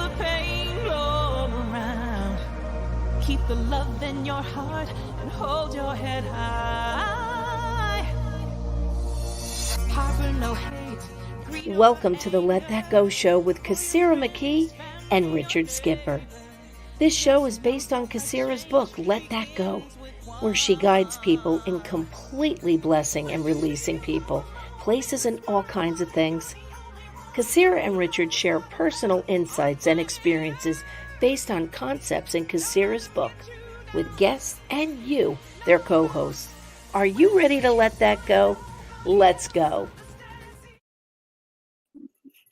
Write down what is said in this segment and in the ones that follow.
the pain all around. Keep the love in your heart and hold your head high. Harbor no hate. Welcome to the Let That Go show with Kassira McKee and Richard Skipper. This show is based on Kassira's book, Let That Go, where she guides people in completely blessing and releasing people, places, and all kinds of things. Kassira and Richard share personal insights and experiences based on concepts in Kassira's book, with guests and you, their co-hosts. Are you ready to let that go? Let's go.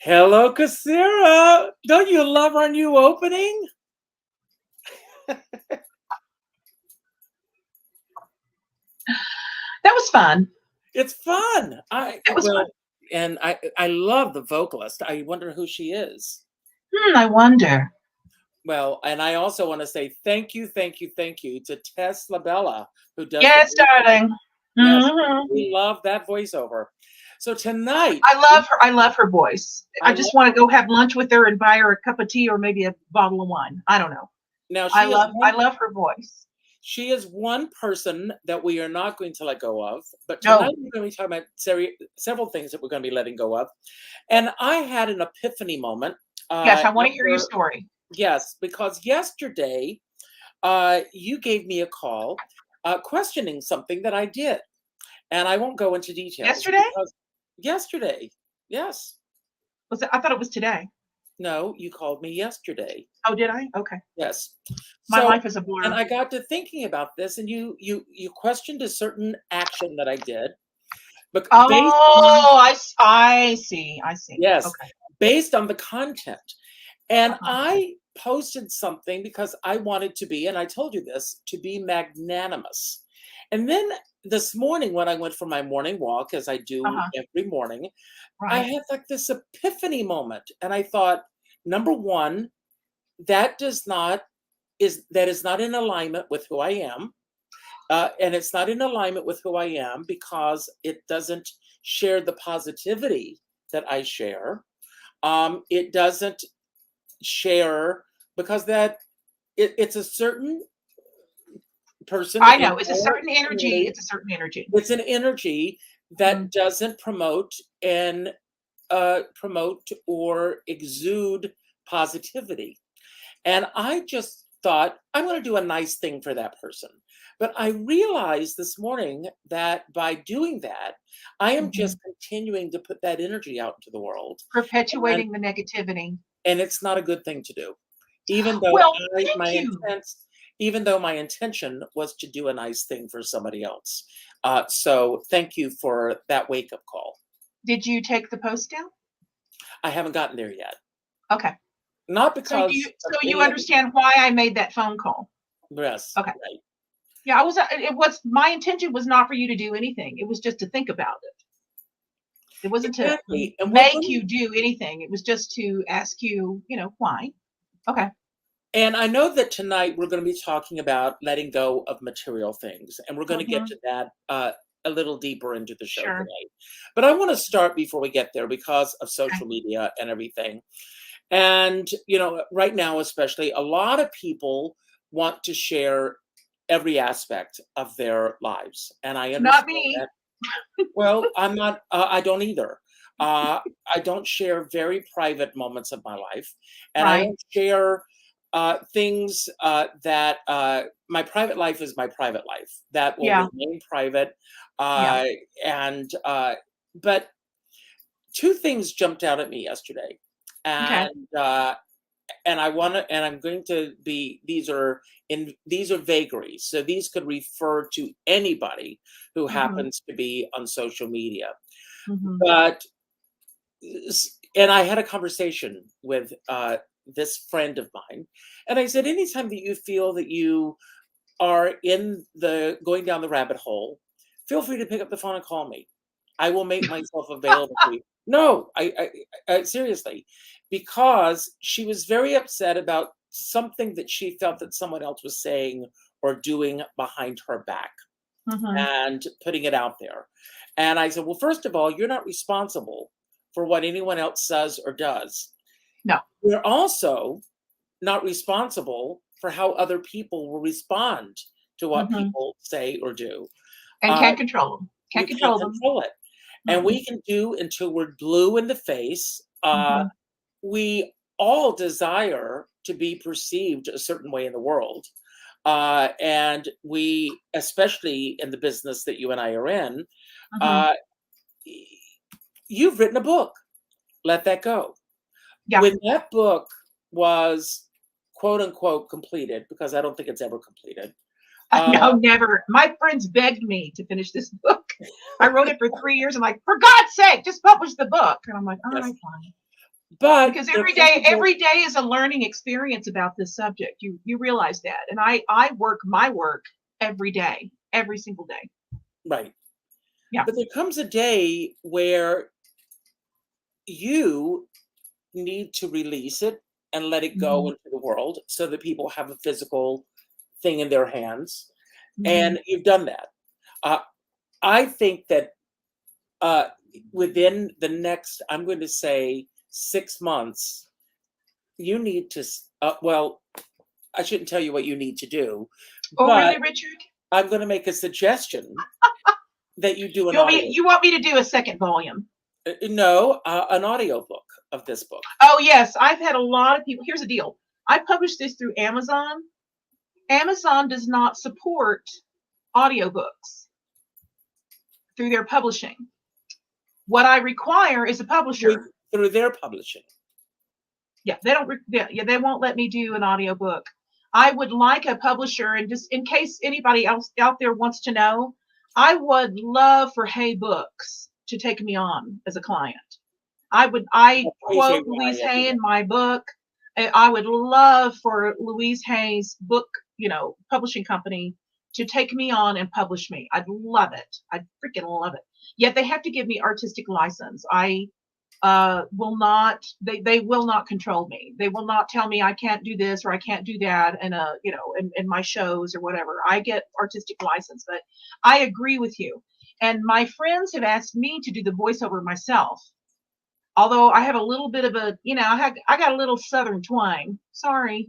Hello, Kassira. Don't you love our new opening? That was fun. It's fun. It was fun. And I love the vocalist. I wonder who she is. I wonder. Well, and I also want to say thank you to Tess LaBella, who does. Yes, darling. Yes, we love that voiceover. So tonight, I love her voice. I just want to go have lunch with her and buy her a cup of tea or maybe a bottle of wine. I don't know. Now I love her voice. She is one person that we are not going to let go of, but tonight we're going to be talking about several things that we're going to be letting go of. And I had an epiphany moment. Yes, I want to hear your story. Yes, because yesterday you gave me a call questioning something that I did. And I won't go into details. Yesterday, yes. I thought it was today. No, you called me yesterday. Oh, did I? Okay. Yes. My life is a blur. And I got to thinking about this, and you questioned a certain action that I did. I see. Yes. Okay. Based on the content. And I posted something because I wanted to be, and I told you this, to be magnanimous. And then this morning when I went for my morning walk, as I do every morning, I had like this epiphany moment. And I thought, number one, that is not in alignment with who I am. And it's not in alignment with who I am because it doesn't share the positivity that I share. It doesn't share because it's a certain person. I know it's a certain energy. It's an energy that doesn't promote or exude positivity. And I just thought I'm going to do a nice thing for that person. But I realized this morning that by doing that, I am just continuing to put that energy out into the world, perpetuating the negativity. And it's not a good thing to do, even though my intention was to do a nice thing for somebody else. So thank you for that wake-up call. Did you take the post down? I haven't gotten there yet. Okay. Not because. So you understand why I made that phone call? Yes. Okay. Right. Yeah, my intention was not for you to do anything. It was just to think about it. It wasn't to make you do anything. It was just to ask you, why. Okay. And I know that tonight we're going to be talking about letting go of material things, and we're going to get to that a little deeper into the show tonight. But I want to start before we get there because of social media and everything. And, right now, especially, a lot of people want to share every aspect of their lives. And I understand not me. that. Well, I'm not, I don't either. I don't share very private moments of my life. And I don't share things that my private life is my private life. That will remain private. But two things jumped out at me yesterday. And I'm going to be, these are vagaries. So these could refer to anybody who happens to be on social media. And I had a conversation with this friend of mine, and I said, anytime that you feel that you are going down the rabbit hole, feel free to pick up the phone and call me. I will make myself available to you. No, I seriously, because she was very upset about something that she felt that someone else was saying or doing behind her back and putting it out there. And I said, well, first of all, you're not responsible for what anyone else says or does. No. We're also not responsible for how other people will respond to what people say or do. And can't control them. You Can't can't control them. control it. And we can do until we're blue in the face. We all desire to be perceived a certain way in the world. And we, especially in the business that you and I are in, you've written a book. Let that go. Yeah. When that book was quote unquote completed, because I don't think it's ever completed. No, never. My friends begged me to finish this book. I wrote it for 3 years. I'm like, for God's sake, just publish the book. And I'm like, all right, fine. But because every day is a learning experience about this subject. You realize that. And I work my work every day, every single day. Right. Yeah. But there comes a day where you need to release it and let it go into the world so that people have a physical thing in their hands. And you've done that. I think that within the next, I'm going to say 6 months, you need to, well, I shouldn't tell you what you need to do. Oh, really, Richard? I'm going to make a suggestion that you do an audio. You want me to do a second volume? No, an audio book of this book. Oh, yes. I've had a lot of people. Here's the deal. I published this through Amazon. Amazon does not support audiobooks through their publishing. What I require is a publisher. Through their publishing. Yeah, they don't. Yeah, they won't let me do an audiobook. I would like a publisher, and just in case anybody else out there wants to know, I would love for Hay Books to take me on as a client. I quote Louise Hay in my book. I would love for Louise Hay's book, publishing company to take me on and publish me. I'd love it. I'd freaking love it. Yet they have to give me artistic license. I will not. They will not control me. They will not tell me I can't do this or I can't do that, and in my shows or whatever. I get artistic license, but I agree with you. And my friends have asked me to do the voiceover myself. Although I have a little bit of a, I got a little Southern twang. Sorry.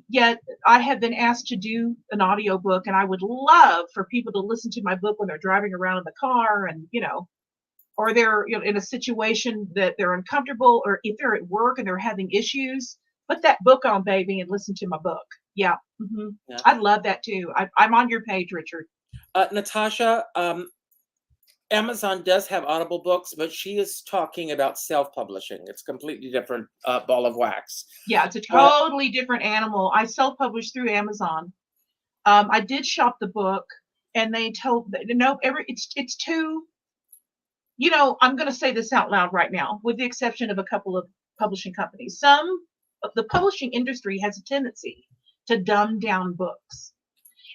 Yet I have been asked to do an audiobook, and I would love for people to listen to my book when they're driving around in the car, and or they're in a situation that they're uncomfortable, or if they're at work and they're having issues, put that book on, baby, and listen to my book. Yeah. I'd love that too. I'm on your page, Richard. Natasha, Amazon does have Audible books, but she is talking about self-publishing. It's a completely different ball of wax. Yeah, it's a totally different animal. I self-published through Amazon. I did shop the book, and they told it's too. I'm going to say this out loud right now, with the exception of a couple of publishing companies. The publishing industry has a tendency to dumb down books.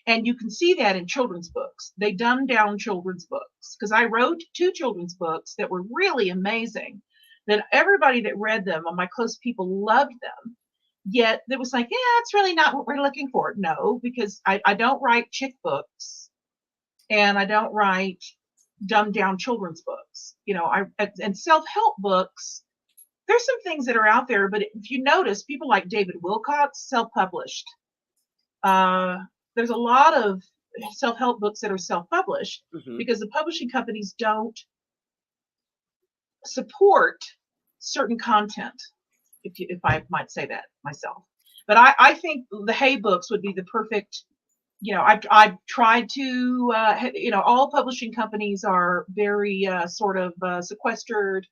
And you can see that in children's books. They dumb down children's books, because I wrote 2 children's books that were really amazing, that everybody that read them, all my close people, loved them. Yet it was like, yeah, it's really not what we're looking for. No, because I don't write chick books, and I don't write dumbed down children's books. And self-help books, there's some things that are out there, but if you notice, people like David Wilcox self-published. There's a lot of self-help books that are self-published because the publishing companies don't support certain content, if I might say that myself. But I think the Hay books would be the perfect. I've tried to, all publishing companies are very sort of sequestered,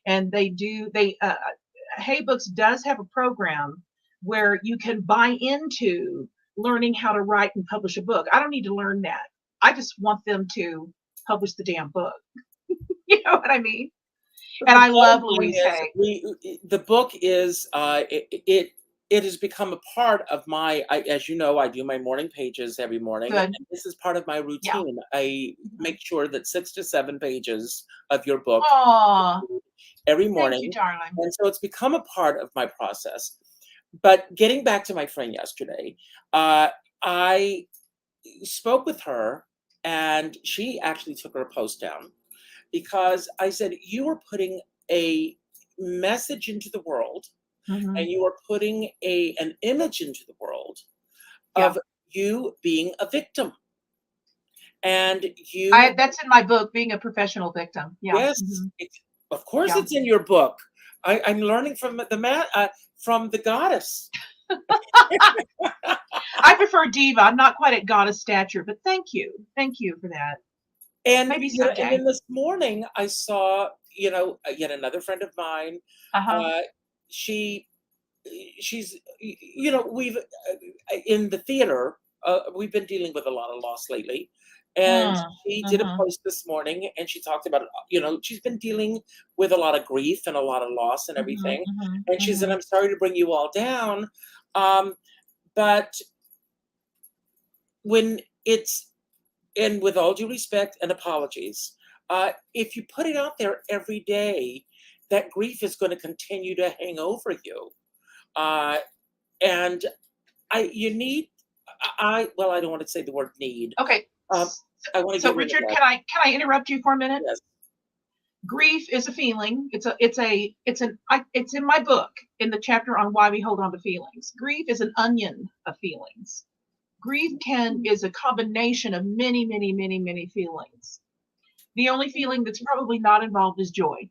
and Hay Books does have a program where you can buy into learning how to write and publish a book. I don't need to learn that. I just want them to publish the damn book. You know what I mean? And I love Louise Hay. The book is, it has become a part of my, as you know, I do my morning pages every morning. Good. And this is part of my routine. Yeah. I make sure that 6 to 7 pages of your book every morning. Thank you, darling. And so it's become a part of my process. But getting back to my friend yesterday, I spoke with her, and she actually took her post down, because I said, you were putting message into the world, Mhm. and you are putting an image into the world Yeah. of you being a victim. And you, That's in my book, Being a Professional Victim. Yeah. yes, Mhm. of course, Yeah. it's in your book. I'm learning from from the goddess. I prefer diva. I'm not quite at goddess stature, but thank you. Thank you for that. And Maybe and someday. then this morning I saw, yet another friend of mine. Uh-huh. Uh, she she's we've in the theater, we've been dealing with a lot of loss lately, and Mm. she did a Mhm. post this morning, and she talked about, she's been dealing with a lot of grief and a lot of loss and Mhm. everything, Mhm. and she said, Mhm. I'm sorry to bring you all down, but when it's, and with all due respect and apologies, if you put it out there every day, that grief is going to continue to hang over you. Uh, and you need, well, I don't want to say the word need. Okay. Um, I want to So get rid of Richard, that. can I interrupt you for a minute? Yes. Grief is a feeling. It's in my book in the chapter on why we hold on to feelings. Grief is an onion of feelings. Grief is a combination of many, many, many, many feelings. The only feeling that's probably not involved is joy.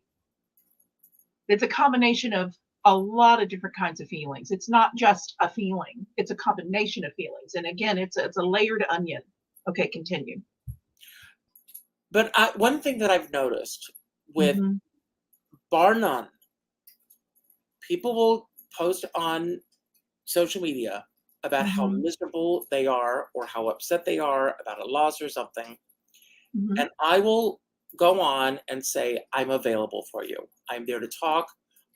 It's a combination of a lot of different kinds of feelings. It's not just a feeling. It's a combination of feelings. And again, it's a layered onion. Okay, continue. But one thing that I've noticed with, Mm-hmm. bar none, people will post on social media about how Mm-hmm. miserable they are or how upset they are about a loss or something. Mm-hmm. And I will go on and say, I'm available for you. I'm there to talk.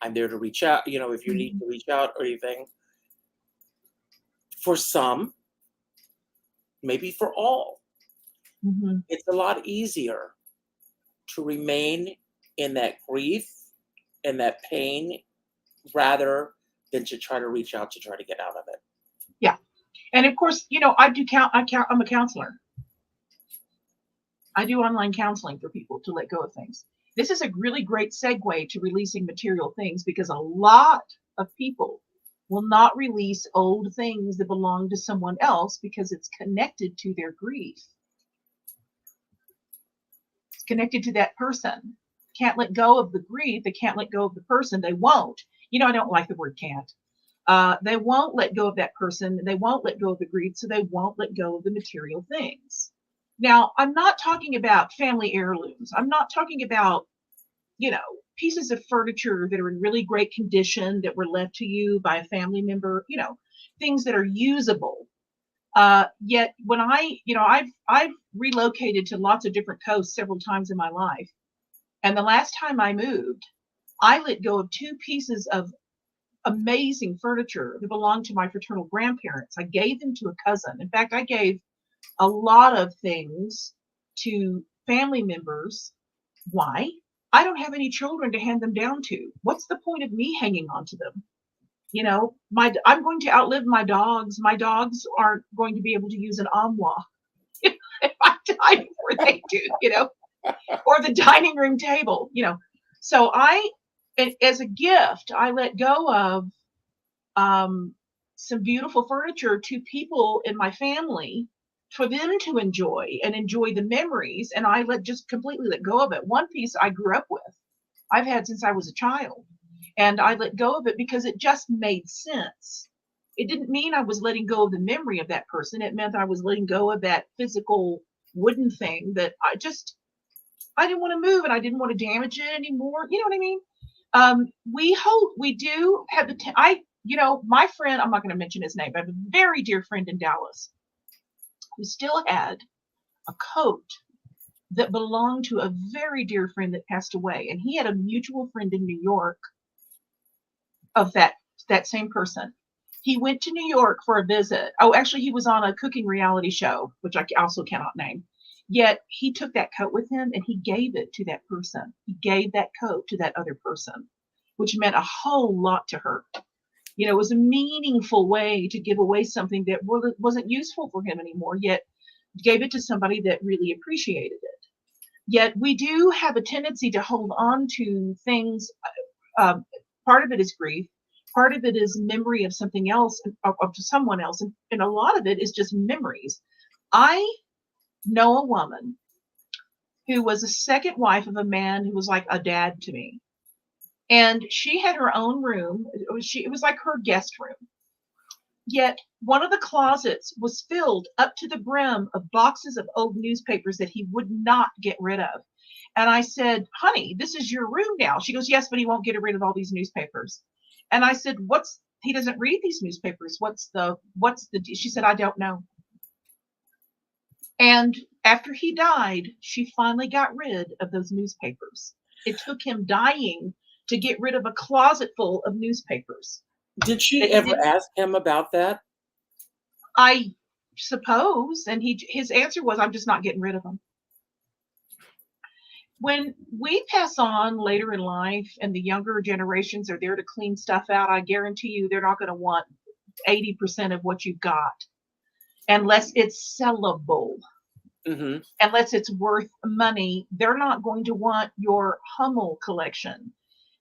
I'm there to reach out, if you need Mm-hmm. to reach out or anything. For some, maybe for all, Mm-hmm. it's a lot easier to remain in that grief and that pain rather than to try to reach out to try to get out of it. Yeah. And of course, I'm a counselor. I do online counseling for people to let go of things. This is a really great segue to releasing material things because a lot of people will not release old things that belong to someone else because it's connected to their grief. It's connected to that person. Can't let go of the grief. They can't let go of the person. They won't. I don't like the word can't. They won't let go of that person. They won't let go of the grief, so they won't let go of the material things. Now, I'm not talking about family heirlooms. I'm not talking about, pieces of furniture that are in really great condition that were left to you by a family member, things that are usable. Yet when I've relocated to lots of different coasts several times in my life. And the last time I moved, I let go of two pieces of amazing furniture that belonged to my fraternal grandparents. I gave them to a cousin. In fact, I gave a lot of things to family members. Why? I don't have any children to hand them down to. What's the point of me hanging on to them? I'm going to outlive my dogs. My dogs aren't going to be able to use an armoire if I die before they do, or the dining room table, So as a gift, I let go of some beautiful furniture to people in my family for them to enjoy the memories. And I just completely let go of it. One piece I grew up with, I've had since I was a child. And I let go of it because it just made sense. It didn't mean I was letting go of the memory of that person. It meant I was letting go of that physical wooden thing that I didn't want to move and I didn't want to damage it anymore. You know what I mean? We do have my friend, I'm not going to mention his name, but I have a very dear friend in Dallas who still had a coat that belonged to a very dear friend that passed away. And he had a mutual friend in New York of that same person. He went to New York for a visit. Oh, actually, he was on a cooking reality show, which I also cannot name. Yet he took that coat with him and he gave it to that person. He gave that coat to that other person, which meant a whole lot to her. It was a meaningful way to give away something that wasn't useful for him anymore, yet gave it to somebody that really appreciated it. Yet we do have a tendency to hold on to things part of it is grief. Part of it is memory of something else, of someone else. And a lot of it is just memories. I know a woman who was a second wife of a man who was like a dad to me. And she had her own room. It was like her guest room. Yet one of the closets was filled up to the brim of boxes of old newspapers that he would not get rid of. And I said, honey, this is your room now. She goes, yes, but he won't get rid of all these newspapers. And I said, he doesn't read these newspapers. She said, I don't know. And after he died, she finally got rid of those newspapers. It took him dying to get rid of a closet full of newspapers. Did she ever ask him about that? I suppose. And his answer was, I'm just not getting rid of them. When we pass on later in life and the younger generations are there to clean stuff out, I guarantee you they're not going to want 80% of what you've got unless it's sellable. Mm-hmm. Unless it's worth money. They're not going to want your Hummel collection.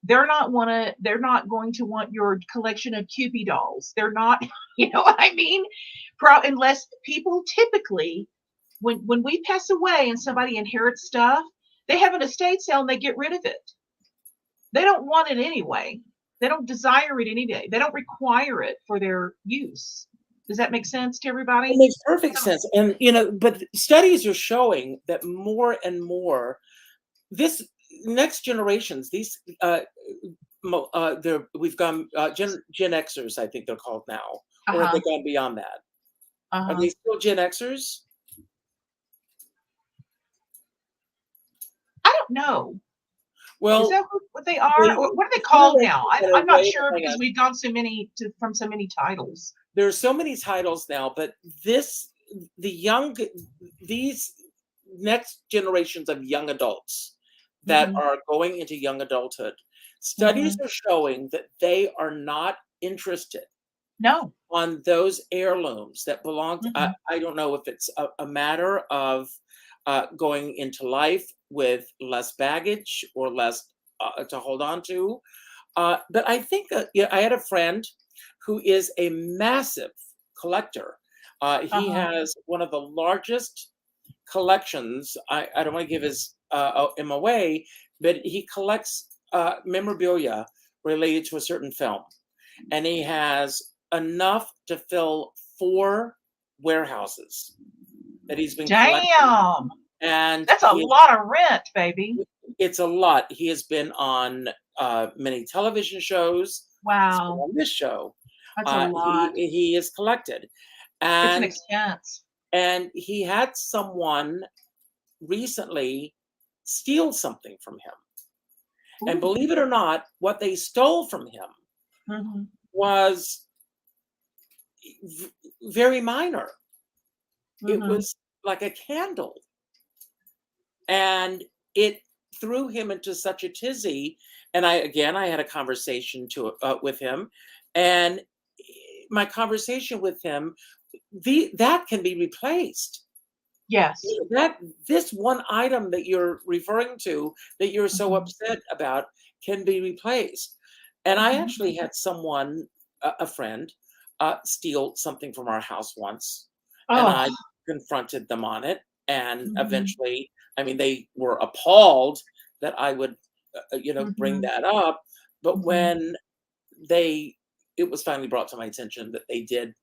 They're not going to want your collection of Cupid dolls. They're not, you know what I mean? Unless people typically, when we pass away and somebody inherits stuff, they have an estate sale and they get rid of it. They don't want it anyway. They don't desire it anyway. They don't require it for their use. Does that make sense to everybody? It makes perfect sense. And, but studies are showing that more and more, this next generations, these, we've gone, Gen Xers, I think they're called now, or have they gone beyond that? Are they still Gen Xers? I don't know. Well, is that what they are? What are they called now? I'm not sure because we've gone from so many titles. There are so many titles now, but these next generations of young adults that are going into young adulthood, studies are showing that they are not interested on those heirlooms that belong to, I don't know if it's a matter of going into life with less baggage or less to hold on to. But I think I had a friend who is a massive collector. He has one of the largest collections. I don't want to give him away, but he collects memorabilia related to a certain film. And he has enough to fill 4 warehouses that he's been collecting. Damn. And that's a lot of rent, baby. It's a lot. He has been on many television shows. Wow. On this show. That's a lot. He is collected. And it's an expense. And he had someone recently steal something from him. Ooh. And believe it or not, what they stole from him was very minor. It was like a candle. And it threw him into such a tizzy. And I had a conversation with him. And my conversation with him, that can be replaced. Yes. This one item that you're referring to, that you're so upset about, can be replaced. And I actually had someone, a friend, steal something from our house once. And I confronted them on it. And eventually, I mean, they were appalled that I would, bring that up. But when it was finally brought to my attention that they did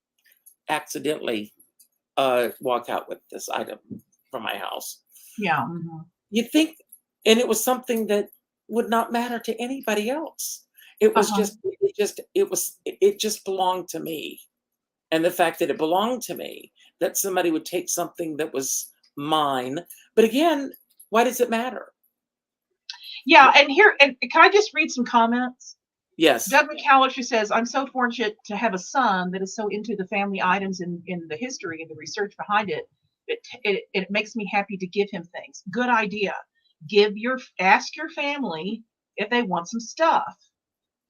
accidentally walk out with this item from my house. Yeah. You think, and it was something that would not matter to anybody else. It was it just belonged to me. And the fact that it belonged to me, that somebody would take something that was mine. But again, why does it matter? Yeah, and can I just read some comments? Yes. Doug McAllister says, I'm so fortunate to have a son that is so into the family items and in the history and the research behind it. It makes me happy to give him things. Good idea. Ask your family if they want some stuff.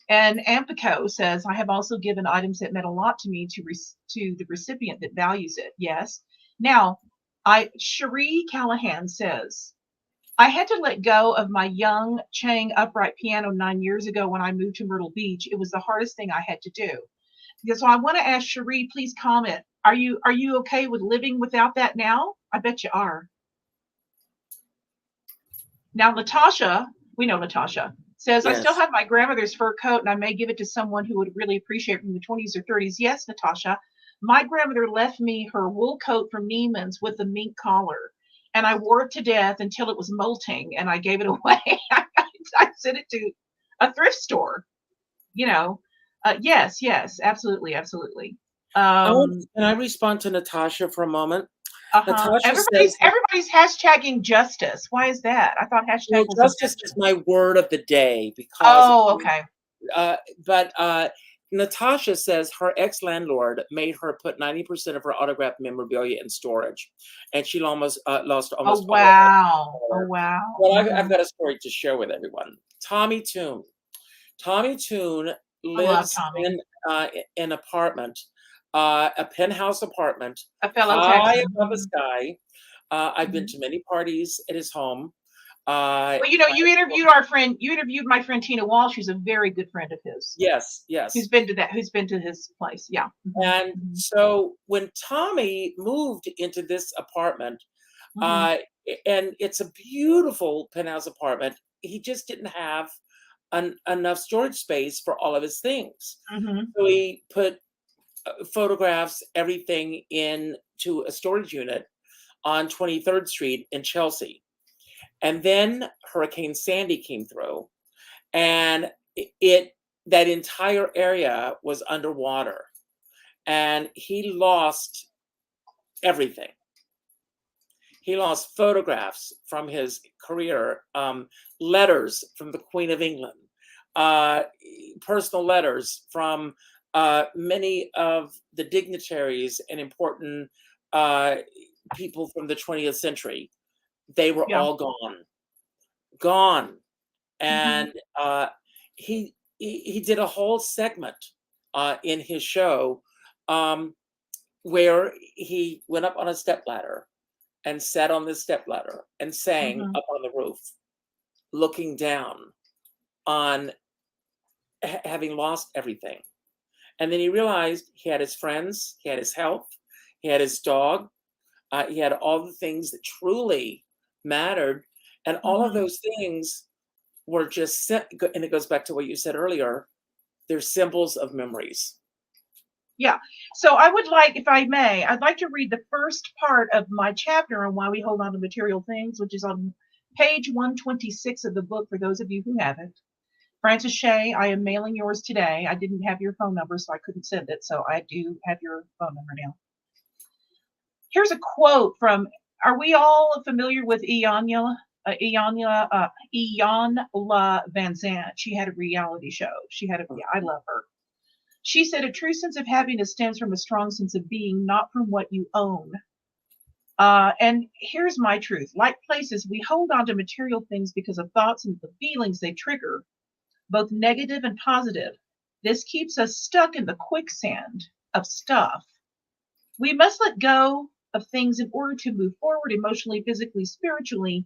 And Ampico says, I have also given items that meant a lot to me to the recipient that values it. Yes. Now, Cherie Callahan says, I had to let go of my young Chang upright piano 9 years ago when I moved to Myrtle Beach. It was the hardest thing I had to do. So I want to ask Cherie, please comment. Are you okay with living without that now? I bet you are. Now, Natasha, we know Natasha, says, I still Yes. have my grandmother's fur coat and I may give it to someone who would really appreciate it from the 20s or 30s. Yes, Natasha. My grandmother left me her wool coat from Neiman's with a mink collar, and I wore it to death until it was molting and I gave it away. I sent it to a thrift store, you know. Yes, absolutely, absolutely. Can I respond to Natasha for a moment? Natasha says, Everybody's hashtagging justice. Why is that? I thought hashtag well, was justice is my word of the day because, oh, okay. but Natasha says her ex-landlord made her put 90% of her autographed memorabilia in storage, and she almost lost almost all of wow. it. Oh, wow. Well, I've got a story to share with everyone. Tommy Toon. Tommy Toon I love lives Tommy. in an apartment, a penthouse apartment, A fellow high Texan. above the sky. I've been to many parties at his home. Well, you know, you interviewed our friend. You interviewed my friend Tina Walsh, who's a very good friend of his. Yes. Who's been to his place? Yeah. And so when Tommy moved into this apartment, and it's a beautiful penthouse apartment, he just didn't have enough storage space for all of his things. So he put photographs, everything into a storage unit on 23rd Street in Chelsea. And then Hurricane Sandy came through, and that entire area was underwater, and he lost everything. He lost photographs from his career, letters from the Queen of England, personal letters from many of the dignitaries and important people from the 20th century. They were all gone. And he did a whole segment in his show where he went up on a stepladder and sat on the stepladder and sang up on the roof, looking down on having lost everything. And then he realized he had his friends, he had his health, he had his dog, he had all the things that truly mattered. And all of those things were just, and it goes back to what you said earlier, they're symbols of memories. Yeah. So I would like, if I may, I'd like to read the first part of my chapter on why we hold on to material things, which is on page 126 of the book for those of you who haven't. Francis Shea, I am mailing yours today. I didn't have your phone number, so I couldn't send it. So I do have your phone number now. Here's a quote from, are we all familiar with Iyanla Van Zandt? She had a reality show. I love her. She said, a true sense of happiness stems from a strong sense of being, not from what you own. And here's my truth. Like places, we hold on to material things because of thoughts and the feelings they trigger, both negative and positive. This keeps us stuck in the quicksand of stuff. We must let go of things in order to move forward emotionally, physically, spiritually,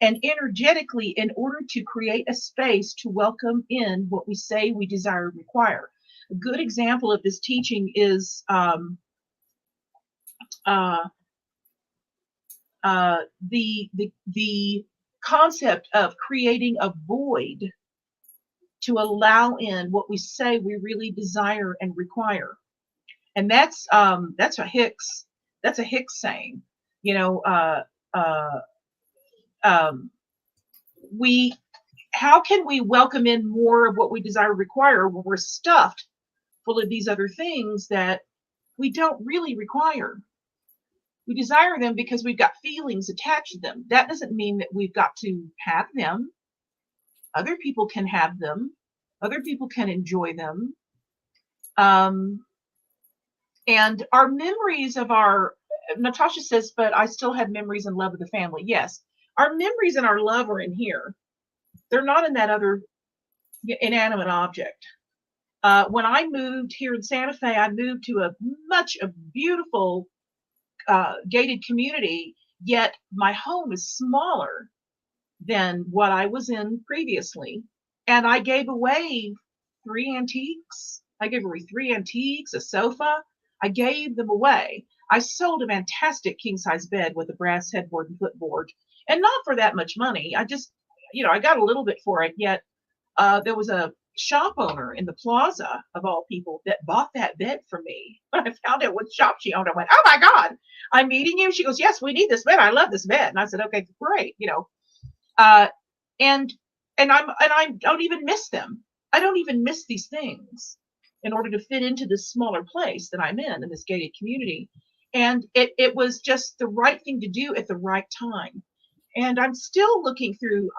and energetically in order to create a space to welcome in what we say we desire and require. A good example of this teaching is the concept of creating a void to allow in what we say we really desire and require. And that's a Hicks saying. You know, how can we welcome in more of what we desire and require when we're stuffed full of these other things that we don't really require? We desire them because we've got feelings attached to them. That doesn't mean that we've got to have them. Other people can have them. Other people can enjoy them. And our memories of Natasha says, but I still have memories and love of the family. Yes, our memories and our love are in here. They're not in that other inanimate object. When I moved here in Santa Fe, I moved to a beautiful gated community, yet my home is smaller than what I was in previously. And I gave away 3 antiques. I gave away 3 antiques, a sofa. I gave them away. I sold a fantastic king size bed with a brass headboard and footboard, and not for that much money. I just, I got a little bit for it. Yet there was a shop owner in the plaza of all people that bought that bed for me. When I found out what shop she owned, I went, "Oh my God, I'm meeting you." She goes, "Yes, we need this bed. I love this bed." And I said, "Okay, great." Uh, and I don't even miss them. I don't even miss these things in order to fit into this smaller place that I'm in this gated community. And it was just the right thing to do at the right time. And I'm still looking through.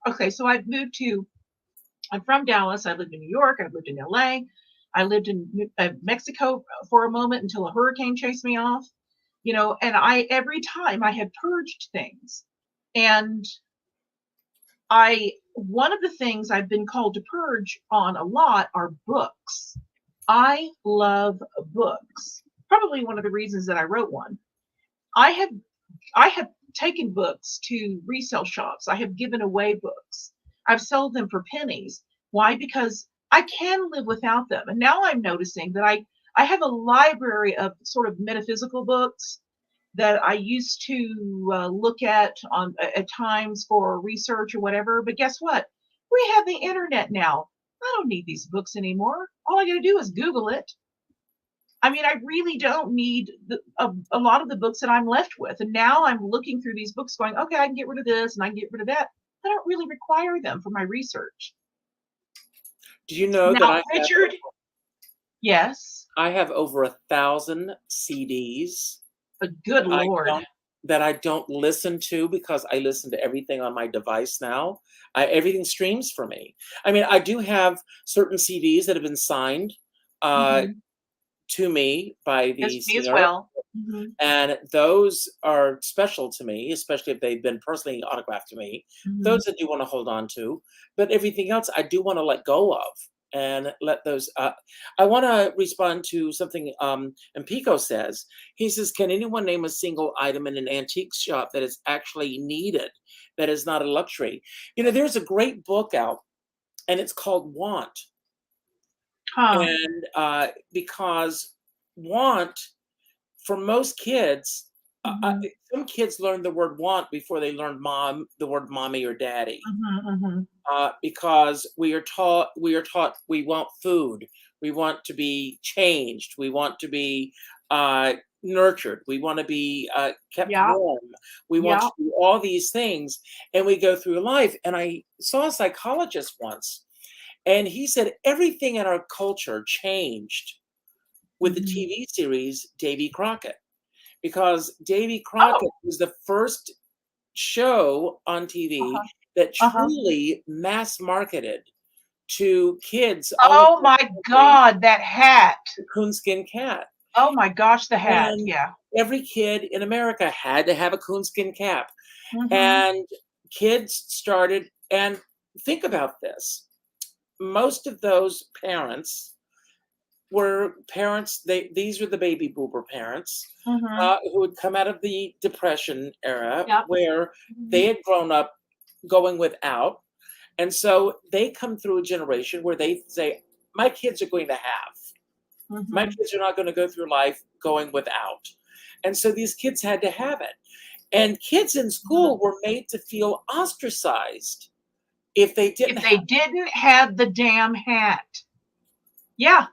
Okay, so I'm from Dallas. I lived in New York. I lived in LA. I lived in Mexico for a moment until a hurricane chased me off. And every time I had purged things. And one of the things I've been called to purge on a lot are books. I love books. Probably one of the reasons that I wrote one. I have taken books to resale shops. I have given away books. I've sold them for pennies. Why? Because I can live without them. And now I'm noticing that I have a library of sort of metaphysical books that I used to look at times for research or whatever. But guess what? We have the internet now. I don't need these books anymore. All I got to do is Google it. I mean, I really don't need a lot of the books that I'm left with. And now I'm looking through these books going, okay, I can get rid of this and I can get rid of that. I don't really require them for my research. Do you know now, that Richard? Yes. I have over 1,000 CDs. Good Lord. That I don't listen to because I listen to everything on my device now. Everything streams for me. I mean, I do have certain CDs that have been signed to me by the me as singer, well. and those are special to me, especially if they've been personally autographed to me. Those I do want to hold on to, but everything else I do want to let go of. And let those. I want to respond to something Pico says. He says, "Can anyone name a single item in an antique shop that is actually needed, that is not a luxury?" There's a great book out, and it's called Want. And because want, for most kids, some kids learn the word want before they learn the word mommy or daddy. Because we are taught we want food, we want to be changed, we want to be nurtured, we want to be kept warm, we want to do all these things, and we go through life. And I saw a psychologist once, and he said everything in our culture changed with the TV series Davy Crockett, because Davy Crockett was the first show on TV that truly mass marketed to kids. Oh my God, that hat. The coonskin cat. Oh my gosh, the hat. And every kid in America had to have a coonskin cap. And kids started, and think about this. Most of those parents were parents, these were the baby boomer parents who had come out of the Depression era, where they had grown up going without. And so they come through a generation where they say, my kids are going to have. My kids are not going to go through life going without. And so these kids had to have it. And kids in school were made to feel ostracized if they didn't have the damn hat. Yeah.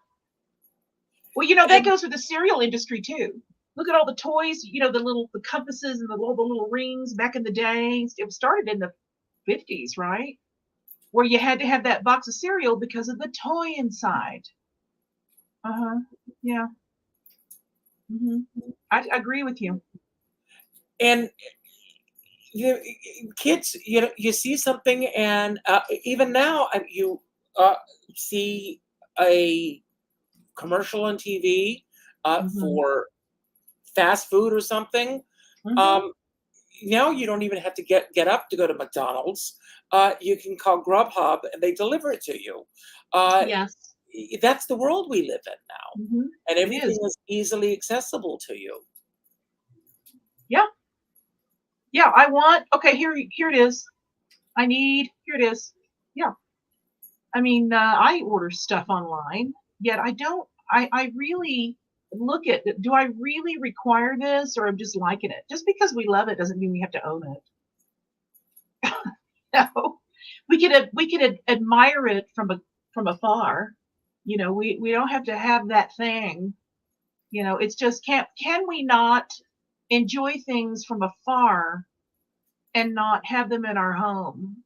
Well, that goes with the cereal industry too. Look at all the toys, the compasses and all the little rings back in the day. It started in the 50s, right? Where you had to have that box of cereal because of the toy inside. Yeah. I agree with you. And kids, you see something, and even now you see a commercial on TV for fast food or something. Now you don't even have to get up to go to McDonald's. You can call Grubhub and they deliver it to you. Yes. That's the world we live in now. And everything is easily accessible to you. Yeah. Yeah, I want. Okay, here it is. I need. Here it is. Yeah. I mean, I order stuff online, yet I don't. I really look at. Do I really require this, or I'm just liking it? Just because we love it doesn't mean we have to own it. No, we could admire it from afar. We don't have to have that thing. It's just can we not enjoy things from afar and not have them in our home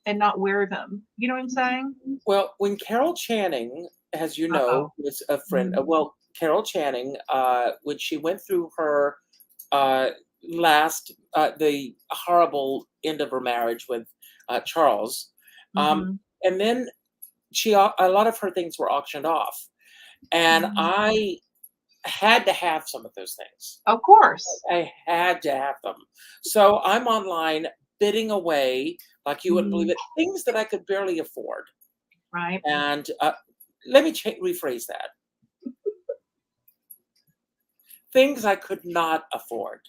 and not wear them? You know what I'm saying? Well, when Carol Channing, as you know, Uh-oh. was a friend, Mhm. well, Carol Channing, when she went through her uh, the horrible end of her marriage with Charles, um, Mhm. and then a lot of her things were auctioned off, and Mhm. I had to have some of those things. Of course. I had to have them. So I'm online bidding away, like you wouldn't believe Mhm. it, things that I could barely afford. Right. And let me rephrase that. Things I could not afford.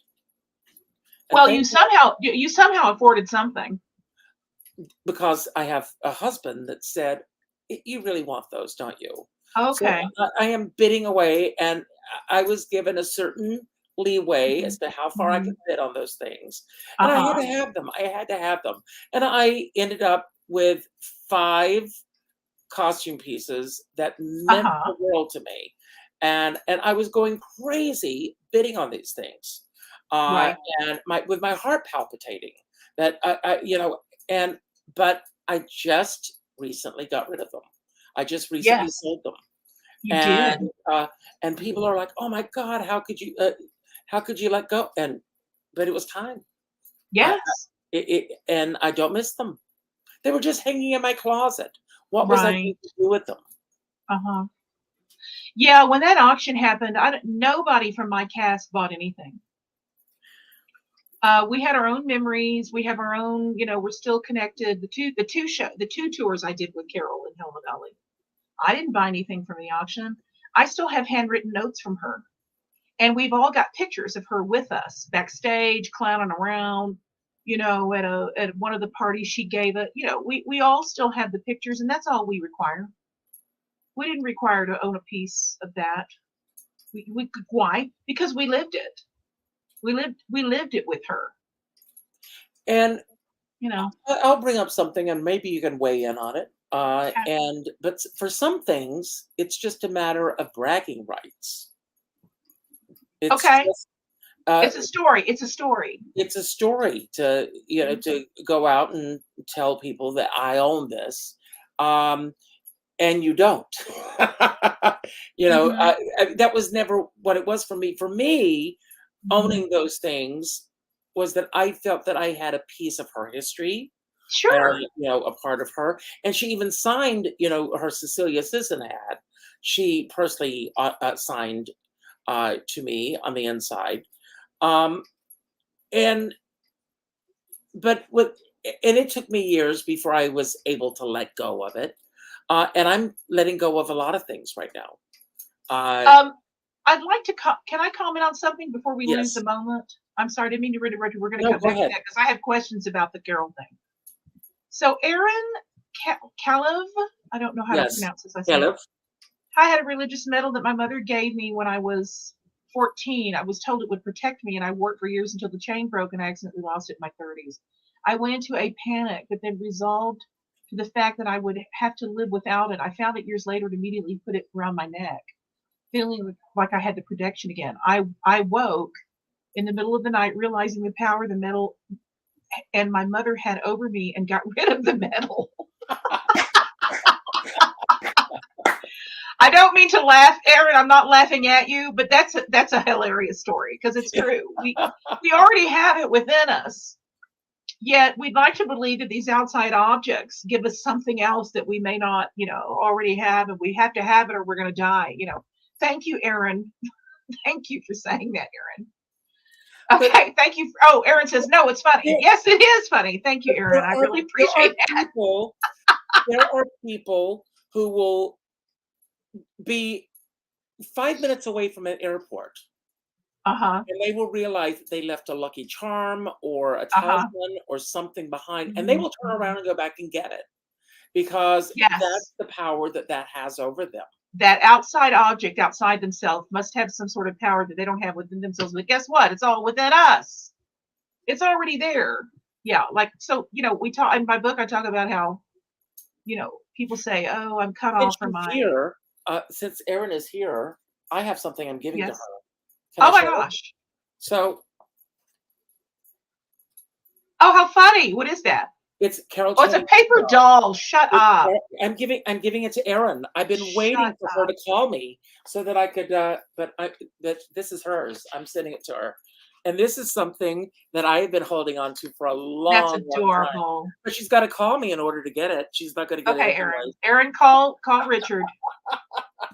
And Well, things you somehow afforded something. because I have a husband that said, You really want those, don't you?" So Okay. I am bidding away, and I was given a certain leeway Mhm. as to how far I could Mhm. bid on those things. And I had Uh-huh. to have them. I had to have them. And I ended up with 5 costume pieces that meant Uh-huh. the world to me. And I was going crazy bidding on these things. Uh, Right. and with my heart palpitating that and but I just recently got rid of them. I just recently Yes, sold them. you did. And and people are like, "Oh my God, how could you let go?" But it was time. I, Yes. and I don't miss them. They were just hanging in my closet. What was I going Right. to do with them? Uh-huh. Yeah, when that auction happened, nobody from my cast bought anything. We had our own memories. We have our own, we're still connected. The two tours I did with Carol in Helena Valley. I didn't buy anything from the auction. I still have handwritten notes from her. And we've all got pictures of her with us backstage, clowning around, at one of the parties she gave it. We all still have the pictures, and that's all we require. We didn't require to own a piece of that. Why? Because we lived it. We lived it with her. And You know. I'll bring up something, and maybe you can weigh in on it. Okay. But for some things, it's just a matter of bragging rights. It's Okay. just uh, It's a story. It's a story. it's a story to to go out and tell people that I own this, and you don't. Mm-hmm. That was never what it was for me. For me, Hmm. owning those things was that I felt that I had a piece of her history and Sure. a part of her. And she even signed, her Cecilia Sisson ad. She personally signed to me on the inside. Um, and but with and it took me years before I was able to let go of it. And I'm letting go of a lot of things right now. Um, I'd like to. Can I comment on something before we lose the Yes. moment? I'm sorry, I didn't mean to interrupt you. We're going to No, cut go back to ahead. that because I have questions about the Carol thing. So, Aaron Kalev, I don't know how to Yes. pronounce his last name. Caleb. I had a religious medal that my mother gave me when I was 14. I was told it would protect me, and I wore it for years until the chain broke and I accidentally lost it in my 30s. I went into a panic, but then resolved to the fact that I would have to live without it. I found it years later and immediately put it around my neck, feeling like I had the protection again. I woke in the middle of the night, realizing the power the medal and my mother had over me and got rid of the medal. I don't mean to laugh, Aaron. I'm not laughing at you, but that's a hilarious story because it's true. We already have it within us. Yet we'd like to believe that these outside objects give us something else that we may not, already have, and we have to have it or we're going to die. Thank you, Aaron. Thank you for saying that, Aaron. But Okay, thank you. Oh, Aaron says no, it's funny. there, Yes, it is funny. Thank you, but Aaron. I really there are appreciate that. people there are people who will be 5 minutes away from an airport Uh-huh. and they will realize that they left a Lucky Charm or a Uh-huh. talisman or something behind, and they Mhm, will turn mhm. around and go back and get it because Yes. that's the power that that has over them. That outside object outside themselves must have some sort of power that they don't have within themselves. But guess what? It's all within us. It's already there. Yeah, like so, we talk in my book, I talk about how, people say, "Oh, I'm cut Since off from she's my." here, since Erin is here, I have something I'm giving to Yes. her. Can I Oh my show it? gosh. So Oh, how funny. What is that? it's Carol Oh, it's a Channing. paper doll. Shut up. I'm giving it to Erin. I've been waiting Shut for her up. to call me so that I could. But this is hers. I'm sending it to her, and this is something that I have been holding on to for a That's long, long time. adorable. But she's got to call me in order to get it. She's not going to get it Okay, anyway. Erin. Erin, call Richard.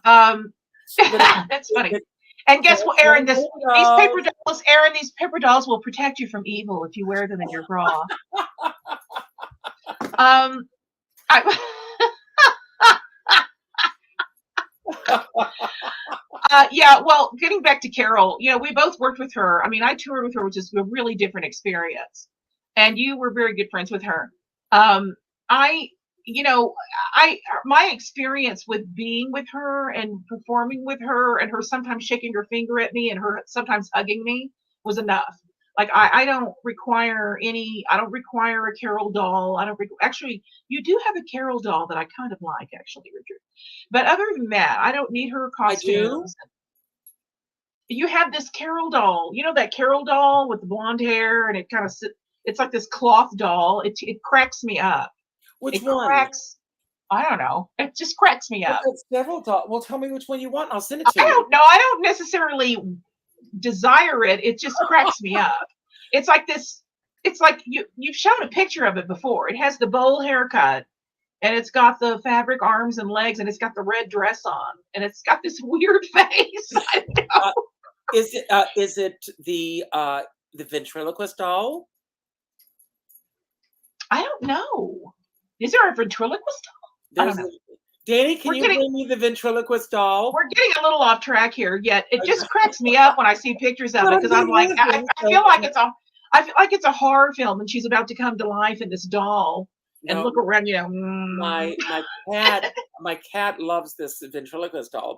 Um, But that's funny. it, And guess Carol what, Erin? Channing These dolls. paper dolls, Erin, these paper dolls will protect you from evil if you wear them in your bra. Um, I, yeah. Well, getting back to Carol, we both worked with her. I mean, I toured with her, which is a really different experience, and you were very good friends with her. Um, I, you know, my experience with being with her and performing with her, and her sometimes shaking her finger at me, and her sometimes hugging me was enough. Like I don't require any. I don't require a Carol doll. I don't actually. You do have a Carol doll that I kind of like, actually, Richard. But other than that, I don't need her I do. costumes. You have this Carol doll. You know that Carol doll with the blonde hair, and it kind of it's like this cloth doll. It cracks me up. Which It one? cracks. I don't know. It just cracks me I've up. got several dolls. Well, tell me which one you want. I'll send it to I you. don't know. I don't necessarily desire it. It just cracks me up. It's like this. It's like you've shown a picture of it before. It has the bowl haircut, and it's got the fabric arms and legs, and it's got the red dress on, and it's got this weird face. I don't know. Uh, is it the ventriloquist doll? I don't know. Is there a ventriloquist doll? I don't There's know. a Danny, can We're you getting bring me the ventriloquist doll? we're getting a little off track here. Yet it just cracks me up when I see pictures of But it, I'm because I'm being like, moving, I feel like it's a horror film, and she's about to come to life in this doll and no, look around. my cat loves this ventriloquist doll.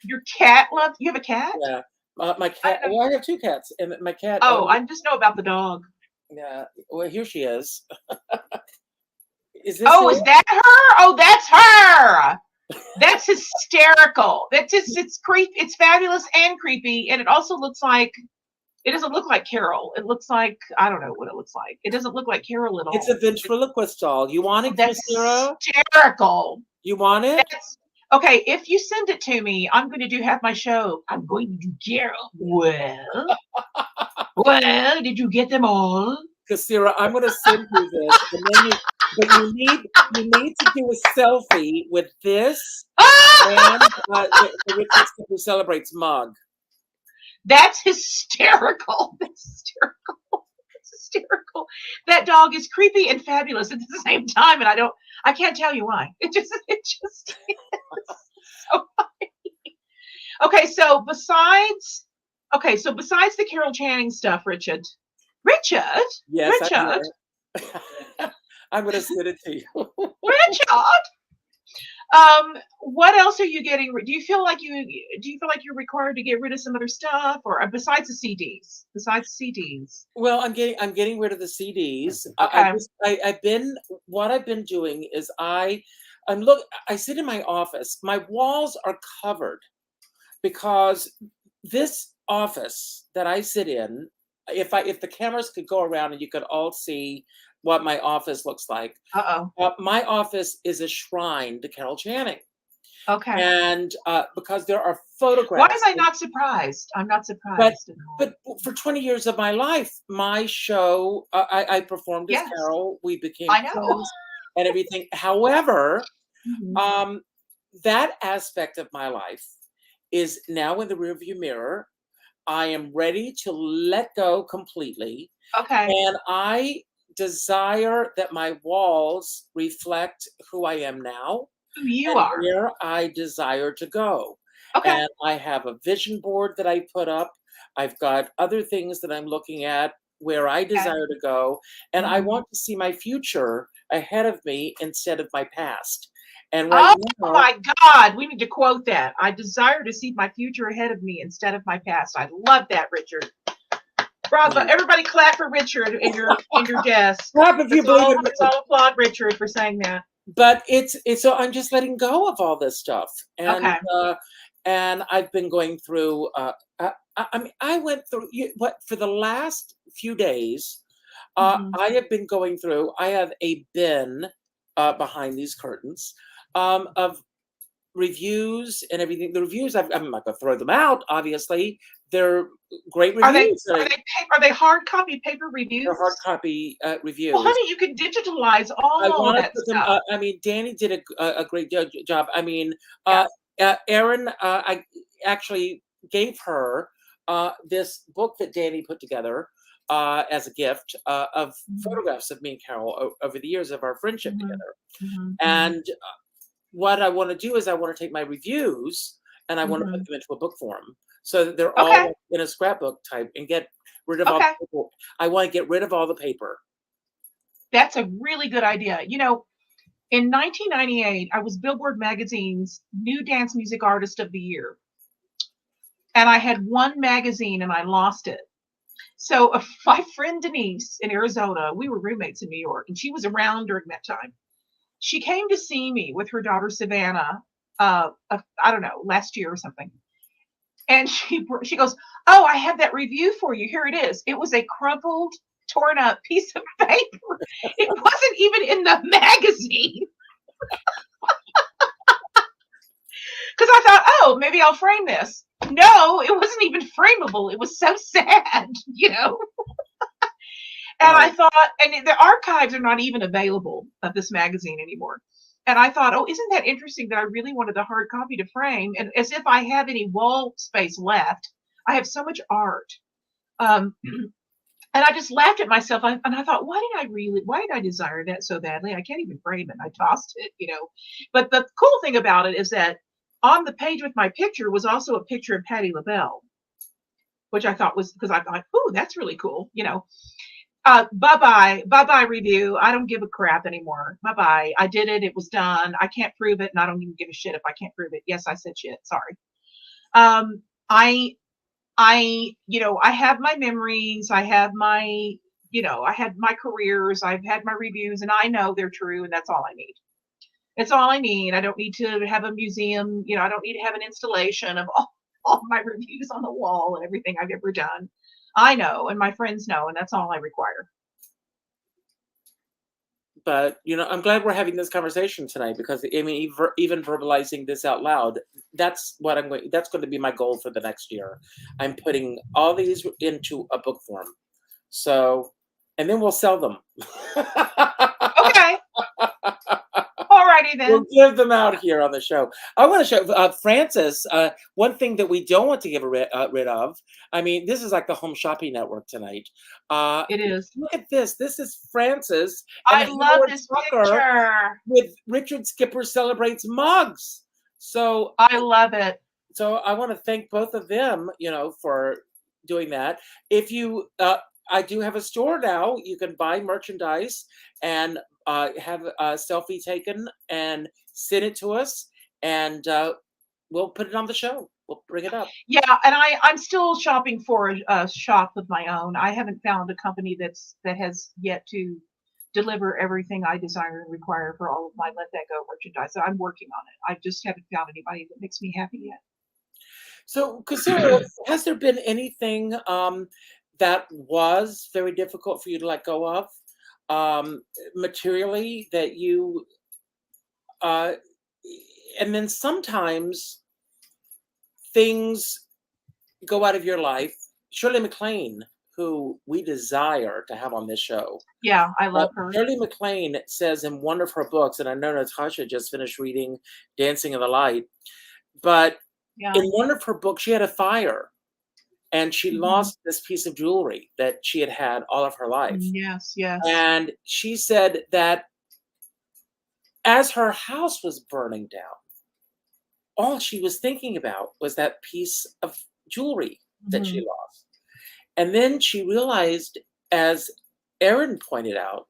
Your cat loves. You have a cat? Yeah, my I cat. don't know. Well, I have two cats, and my cat. Oh, I just know about the dog. Yeah. Well, here she is. Is this Oh, it? is that her? Oh, that's her. That's hysterical. It's creepy. It's fabulous and creepy, and it also looks like it doesn't look like Carol. It looks like I don't know what it looks like. It doesn't look like Carol at It's a all. ventriloquist doll. You want it, That's Kassira? hysterical. You want it? That's okay. If you send it to me, I'm going to have my show. I'm going to do Carol. Well, did you get them all? Kassira, I'm going to send you this, and then but you need to do a selfie with this and the Richard Skipper Celebrates mug. That's hysterical. That's hysterical. That's hysterical. That dog is creepy and fabulous at the same time, and I can't tell you why. It just is so funny. Okay, so besides the Carol Channing stuff, Richard, Yes, I'm going to send it to you. Richard, what else are you getting? Do you feel like you're required to get rid of some other stuff, or besides the CDs? Well, I'm getting rid of the CDs. Okay. What I've been doing is I sit in my office. My walls are covered because this office that I sit in, if the cameras could go around and you could all see what my office looks like. My office is a shrine to Carol Channing. Okay. And because there are photographs. Why am I not surprised? I'm not surprised. But for 20 years of my life, my show, I performed as Carol. We became friends and everything. However, that aspect of my life is now in the rearview mirror. I am ready to let go completely. Okay. And I desire that my walls reflect who I am now. Who you and are. where I desire to go. Okay. And I have a vision board that I put up. I've got other things that I'm looking at where I Okay. desire to go. And I Mhm. want to see my future ahead of me instead of my past. And right Oh now, my God, we need to quote that. I desire to see my future ahead of me instead of my past. I love that, Richard. Bravo! Everybody, clap for Richard in your desk. clap if you believe it. Let's all applaud Richard for saying that. But it's so I'm just letting go of all this stuff, Okay. and I've been going through. I mean, I went through what for the last few days. Mhm. I have been going through. I have a bin behind these curtains of reviews and everything. The reviews, I'm not going to throw them out. Obviously, they're great Are they reviews. are they hard copy paper They're hard reviews? copy Well, reviews. honey, you can digitalize I all want to that put them. stuff. I mean, Danny did a great job. I mean, Yeah. Erin, I actually gave her this book that Danny put together as a gift of Mhm. photographs of me and Carol over the years of our friendship Mhm. together. Mhm. Mhm. And what I want to do is I want to take my reviews and I want to put Mhm. them into a book form so that they're Okay. all in a scrapbook type and get rid of all Okay. the paper. I want to get rid of all the paper. That's a really good idea. In 1998, I was Billboard Magazine's New Dance Music Artist of the Year. And I had one magazine and I lost it. So my friend Denise in Arizona, we were roommates in New York, and she was around during that time. She came to see me with her daughter Savannah, I don't know, last year or something. And she goes, "Oh, I have that review for you. Here it is." It was a crumpled, torn up piece of paper. It wasn't even in the magazine. Because I thought, oh, maybe I'll frame this. No, it wasn't even frameable. It was so sad. And I Oh, thought, and the archives are not even available of this magazine anymore. And I thought, oh, isn't that interesting that I really wanted the hard copy to frame? And as if I have any wall space left, I have so much art. Um, and I just laughed at myself. And I thought, why did I desire that so badly? I can't even frame it. I tossed it. But the cool thing about it is that on the page with my picture was also a picture of Patti LaBelle, which I thought was because I thought, oh, that's really cool. Bye bye review. I don't give a crap anymore. Bye bye. I did it. It was done. I can't prove it, and I don't even give a shit if I can't prove it. Yes, I said shit. Sorry. Um, I have my memories. I had my careers. I've had my reviews, and I know they're true, and that's all I need. It's all I need. I don't need to have a museum. I don't need to have an installation of all my reviews on the wall and everything I've ever done. I know, and my friends know, and that's all I require. but I'm glad we're having this conversation tonight because I mean, even verbalizing this out loud, that's what I'm going. That's going to be my goal for the next year. I'm putting all these into a book form, so, and then we'll sell them. Okay. Alrighty We'll then. give them out here on the show. I want to show Francis. One thing that we don't want to get rid of. I mean, this is like the Home Shopping Network tonight. It is. Look at this. This is Francis and I love Howard this Tucker picture. with Richard Skipper Celebrates Mugs. So, I love it. so I want to thank both of them, for doing that. If you, I do have a store now. You can buy merchandise and have a selfie taken and send it to us, and we'll put it on the show. We'll bring it up. Yeah, and I'm still shopping for a shop of my own. I haven't found a company that has yet to deliver everything I desire and require for all of my Let That Go merchandise. So I'm working on it. I just haven't found anybody that makes me happy yet. So, Kassira, has there been anything that was very difficult for you to let go of materially that you, and then sometimes things go out of your life. Shirley MacLaine, who we desire to have on this show. Yeah, I love her. Shirley MacLaine says in one of her books, and I know Natasha just finished reading Dancing in the Light, but Yeah. in one of her books, she had a fire and she Mhm. lost this piece of jewelry that she had had all of her life. Yes, yes. And she said that as her house was burning down, all she was thinking about was that piece of jewelry that she lost. And then she realized, as Erin pointed out,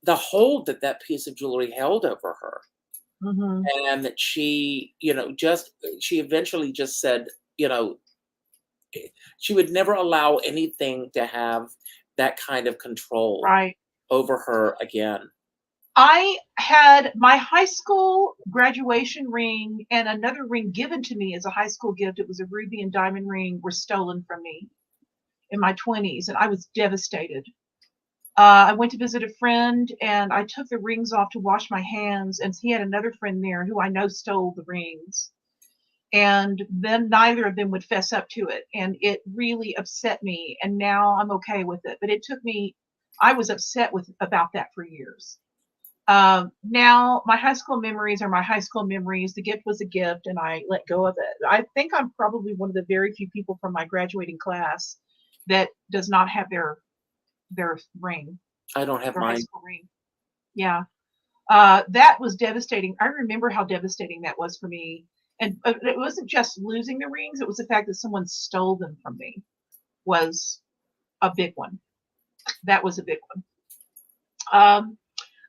the hold that that piece of jewelry held over her. And that she, she eventually just said, she would never allow anything to have that kind of control over her again. I had my high school graduation ring and another ring given to me as a high school gift. It was a ruby and diamond ring, were stolen from me in my 20s, and I was devastated. I went to visit a friend, and I took the rings off to wash my hands, and he had another friend there who I know stole the rings. And then neither of them would fess up to it, and it really upset me, and now I'm okay with it. But it took me, I was upset about that for years. Now my high school memories are my high school memories. The gift was a gift, and I let go of it. I think I'm probably one of the very few people from my graduating class that does not have their ring. I don't have mine. High school ring. Yeah. That was devastating. I remember how devastating that was for me. And it wasn't just losing the rings. It was the fact that someone stole them from me was a big one. That was a big one.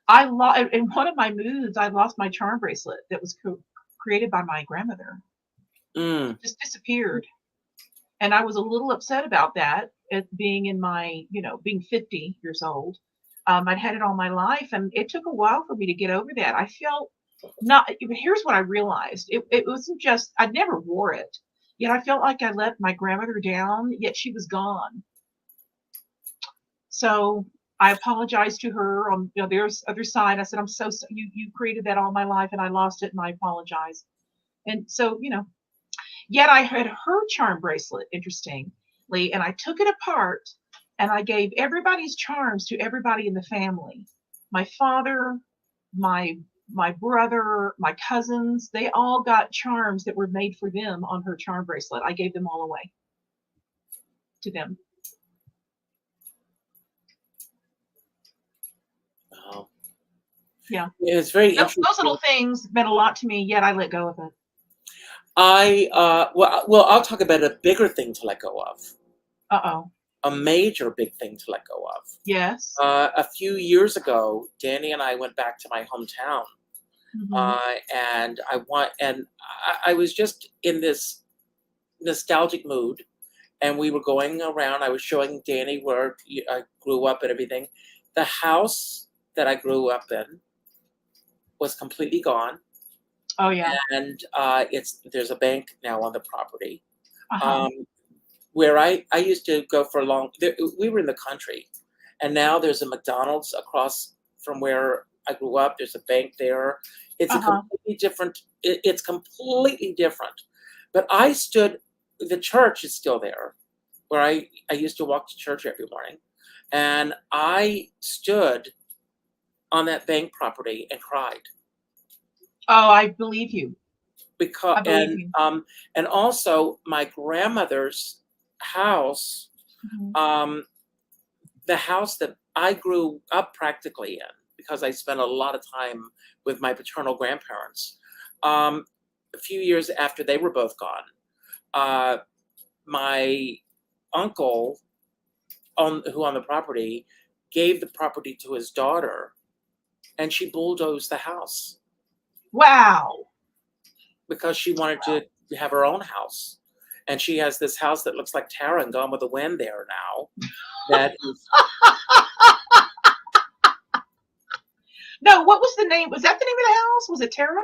In one of my moves, I lost my charm bracelet that was created by my grandmother. Just disappeared. And I was a little upset about that, at being in my, being 50 years old. I'd had it all my life, and it took a while for me to get over that. I felt here's what I realized. It wasn't just, I never wore it, yet I felt like I let my grandmother down, yet she was gone. So I apologized to her on the other side. I said, I'm so you created that all my life, and I lost it, and I apologize. And so, yet I had her charm bracelet, interestingly, and I took it apart, and I gave everybody's charms to everybody in the family. My father, my brother, my cousins, they all got charms that were made for them on her charm bracelet. I gave them all away to them. Wow. Yeah. It's very interesting. Those little things meant a lot to me, yet I let go of it. I'll talk about a bigger thing to let go of. A major big thing to let go of. Yes. A few years ago, Danny and I went back to my hometown, and I was just in this nostalgic mood, and we were going around. I was showing Danny where I grew up and everything. The house that I grew up in was completely gone. Oh yeah. And there's a bank now on the property. Where I used to go for we were in the country, and now there's a McDonald's across from where I grew up. There's a bank there. It's a completely different. It's completely different. But the church is still there, where I used to walk to church every morning, and I stood on that bank property and cried. Oh, I believe you. And also my grandmother's house, the house that I grew up practically in, because I spent a lot of time with my paternal grandparents. A few years after they were both gone, my uncle, who owned the property, gave the property to his daughter, and she bulldozed the house. Wow. Because she wanted to have her own house. And she has this house that looks like Tara and Gone with the Wind there now. That is... No, what was the name? Was that the name of the house? Was it Tara?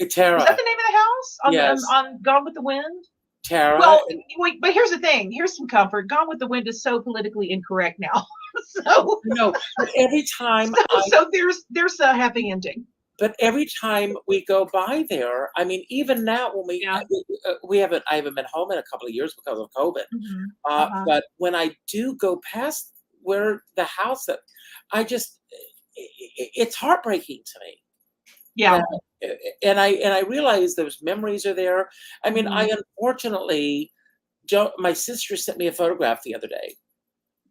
Tara. Was that the name of the house? Yes. On Gone with the Wind? Tara. Well, wait, but here's the thing. Here's some comfort. Gone with the Wind is so politically incorrect now. So no, but every time so there's a happy ending. But every time we go by there, I mean, even now when I haven't been home in a couple of years because of COVID. But when I do go past where the house that it's heartbreaking to me. Yeah. And I realize those memories are there. I mean, I unfortunately my sister sent me a photograph the other day,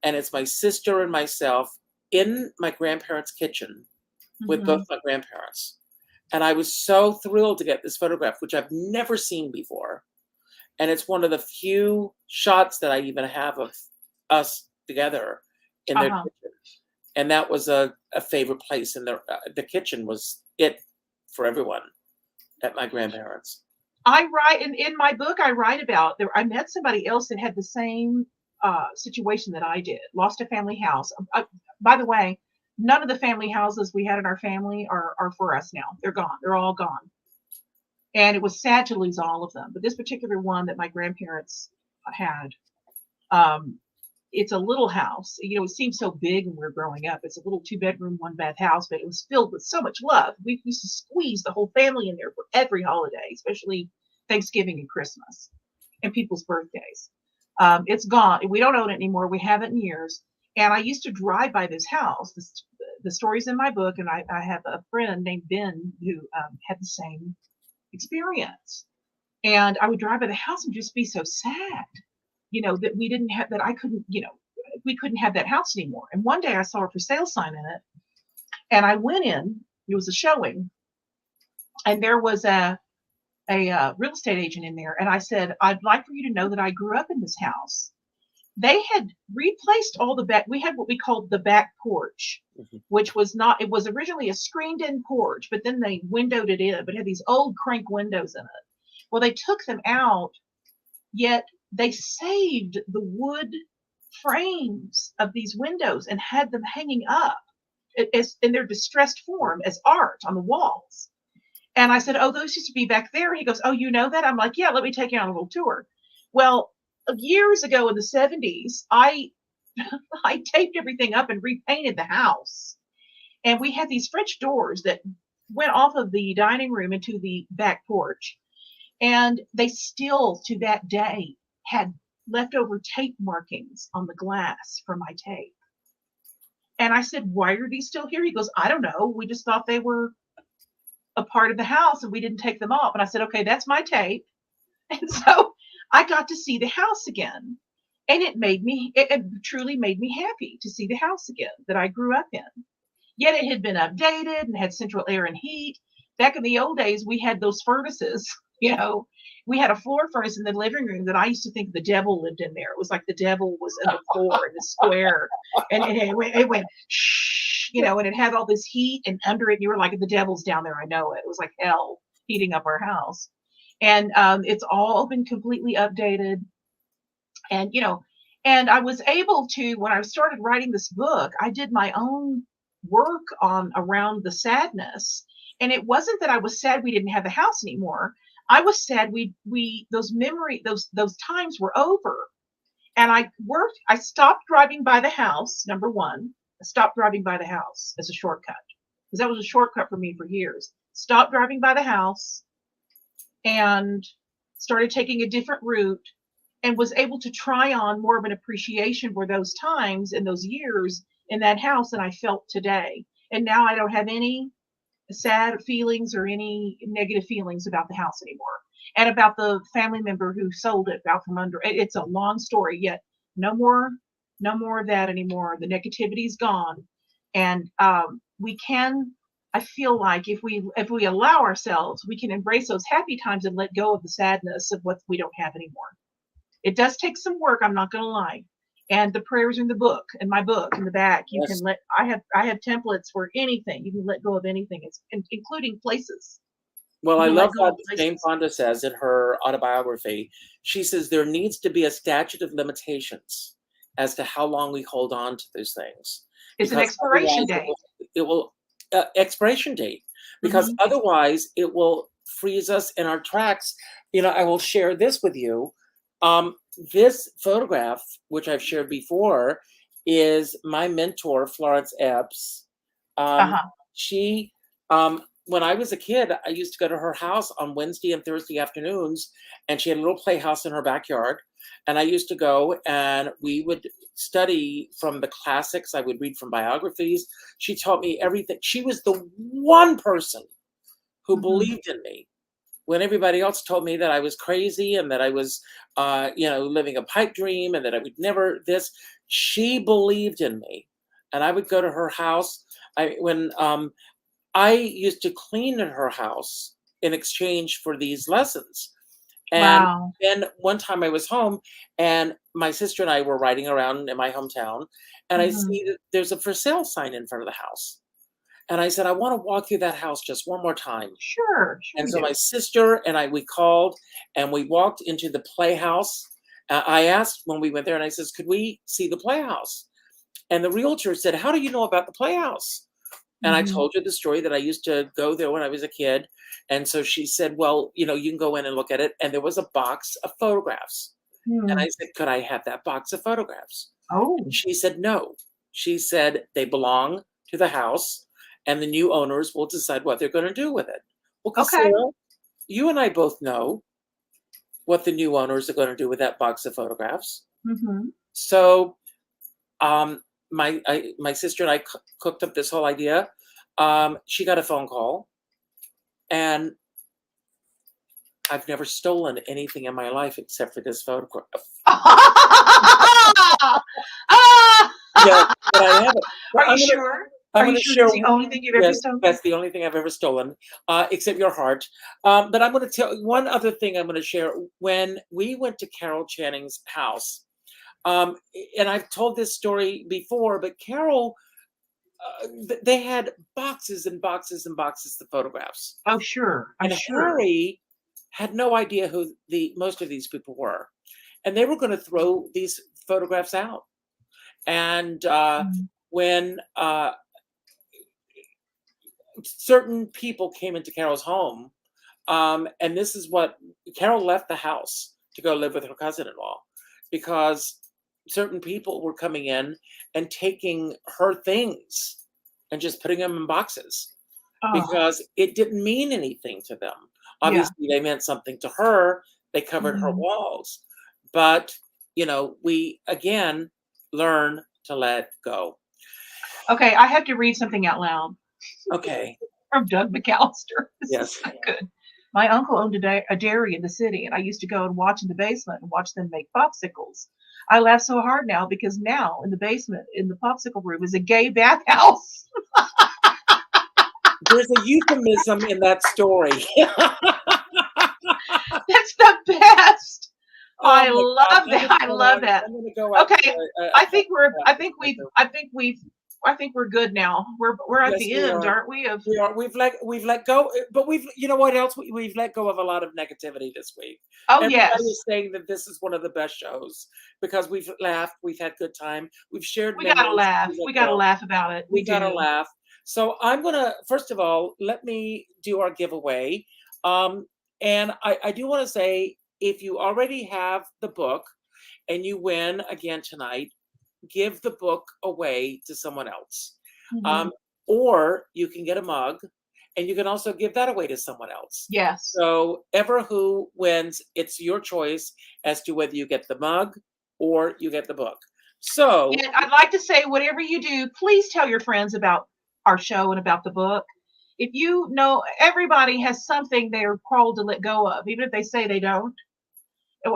and it's my sister and myself in my grandparents' kitchen with both my grandparents. And I was so thrilled to get this photograph, which I've never seen before. And it's one of the few shots that I even have of us together in their kitchen. And that was a favorite place. And the kitchen was it for everyone at my grandparents'. I write in my book. I write about there. I met somebody else that had the same situation that I did. Lost a family house. By the way, none of the family houses we had in our family are for us now. They're gone. They're all gone. And it was sad to lose all of them. But this particular one that my grandparents had, it's a little house. You know, it seemed so big when we were growing up. It's a little 2-bedroom, 1-bath house, but it was filled with so much love. We used to squeeze the whole family in there for every holiday, especially Thanksgiving and Christmas and people's birthdays. It's gone. We don't own it anymore. We haven't in years. And I used to drive by this house. The story's in my book, and I have a friend named Ben who had the same experience. And I would drive by the house and just be so sad, you know, that we didn't have, that I couldn't, you know, we couldn't have that house anymore. And one day I saw a for sale sign in it, and I went in. It was a showing, and there was a real estate agent in there. And I said, I'd like for you to know that I grew up in this house. They had replaced all the back. We had what we called the back porch, which was not, it was originally a screened in porch, but then they windowed it in, but it had these old crank windows in it. Well, they took them out, yet they saved the wood frames of these windows and had them hanging up as, in their distressed form as art on the walls. And I said, oh, those used to be back there. He goes, oh, you know that? I'm like, yeah, let me take you on a little tour. Well, years ago in the 70s, I taped everything up and repainted the house. And we had these French doors that went off of the dining room into the back porch. And they still, to that day, had leftover tape markings on the glass from my tape. And I said, why are these still here? He goes, I don't know. We just thought they were a part of the house and we didn't take them off. And I said, okay, that's my tape. And so I got to see the house again. And it truly made me happy to see the house again that I grew up in. Yet it had been updated and had central air and heat. Back in the old days, we had those furnaces, you know, we had a floor furnace in the living room that I used to think the devil lived in there. It was like the devil was in the floor in the square. And it went, shh, you know, and it had all this heat, and under it, you were like, the devil's down there. I know it. It was like hell heating up our house. And it's all been completely updated. And, you know, and I was able to, when I started writing this book, I did my own work on around the sadness. And it wasn't that I was sad we didn't have the house anymore. I was sad those times were over. And I stopped driving by the house. Number one, I stopped driving by the house as a shortcut, because that was a shortcut for me for years. Stopped driving by the house and started taking a different route, and was able to try on more of an appreciation for those times and those years in that house than I felt today. And now I don't have any sad feelings or any negative feelings about the house anymore, and about the family member who sold it out from under. It's a long story, yet no more of that anymore. The negativity's gone. And I feel like if we allow ourselves, we can embrace those happy times and let go of the sadness of what we don't have anymore. It does take some work, I'm not going to lie. And the prayers in the book, in my book, in the back, you can I have templates for anything. You can let go of anything, including places. Well, I love what Jane Fonda says in her autobiography. She says there needs to be a statute of limitations as to how long we hold on to those things. It's an expiration date. It will expiration date, because otherwise it will freeze us in our tracks. You know, I will share this with you. This photograph, which I've shared before, is my mentor, Florence Epps. She, when I was a kid, I used to go to her house on Wednesday and Thursday afternoons, and she had a little playhouse in her backyard. And I used to go, and we would study from the classics. I would read from biographies. She taught me everything. She was the one person who believed in me when everybody else told me that I was crazy and that I was, living a pipe dream and that I would never this. She believed in me, and I would go to her house. I used to clean at her house in exchange for these lessons. And Wow. then one time I was home and my sister and I were riding around in my hometown, and I Mhm. see that there's a for sale sign in front of the house. And I said, I want to walk through that house just one more time. Sure And you so do. my sister and I, we called and we walked into the playhouse. I asked when we went there, and I says, could we see the playhouse? And the realtor said, how do you know about the playhouse? And I Mhm. told her the story that I used to go there when I was a kid. And so she said, well, you know, you can go in and look at it. And there was a box of photographs. And Hmm. I said, could I have that box of photographs? Oh. And she said, no. She said, they belong to the house and the new owners will decide what they're going to do with it. Well, Okay. Kassira, you and I both know what the new owners are going to do with that box of photographs. Mhm. So my sister and I cooked up this whole idea. She got a phone call, and I've never stolen anything in my life except for this photograph. No, but I haven't. But Are you sure? I'm Are you gonna sure share. that's the only thing you've ever Yes, stolen? that's the only thing I've ever stolen, except your heart. But I'm going to tell one other thing. I'm going to share. When we went to Carol Channing's house, and I've told this story before, but Carol, they had boxes and boxes and boxes of photographs, Oh, sure. I'm and sure. Harry had no idea who the most of these people were, and they were going to throw these photographs out. And Mm. when certain people came into Carol's home, and this is what Carol left the house to go live with her cousin-in-law because certain people were coming in and taking her things and just putting them in boxes Oh, because it didn't mean anything to them. yeah. Obviously, they meant something to her. They covered her Mhm. walls. But, you know, we again learn to let go. Okay, I have to read something out loud Okay. from Doug McAllister. This is Yes. so good. My uncle owned a dairy in the city, and I used to go and watch in the basement and watch them make popsicles. I laugh so hard now because now in the basement, in the popsicle room, is a gay bathhouse. There's a euphemism in that story. That's the best. Oh I my God. love that. I love that. I'm gonna go out Okay, to I think we're. a I think we've. I think we've. I think we're good now. We're at yes, the we end, are. aren't we? Of We are. We've let go, but we've you know what else? We've let go of a lot of negativity this week. oh Everybody yes, is saying that this is one of the best shows because we've laughed, we've had good time, we've shared we gotta memories. laugh. We let We gotta go. laugh about it. We We gotta do. laugh. So I'm gonna first of all let me do our giveaway, um, and I do want to say if you already have the book and you win again tonight, give the book away to someone else. Mhm. Um, or you can get a mug and you can also give that away to someone else. Yes. So, ever who wins, it's your choice as to whether you get the mug or you get the book. So, And I'd like to say, whatever you do, please tell your friends about our show and about the book. If you know, everybody has something they're called to let go of, even if they say they don't.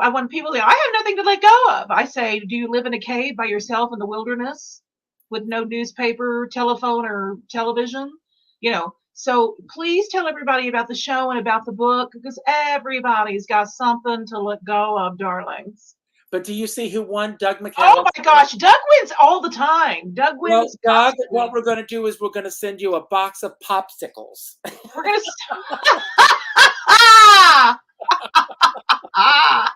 I want people to, I have nothing to let go of. I say, do you live in a cave by yourself in the wilderness with no newspaper, telephone, or television? You know, so please tell everybody about the show and about the book because everybody's got something to let go of, darlings. but do you see who won? Doug Oh my McAllister. gosh, Doug wins all the time. Doug Well, wins Doug, what constantly. we're going to do is we're going to send you a box of popsicles. We're gonna. Ah! Ah!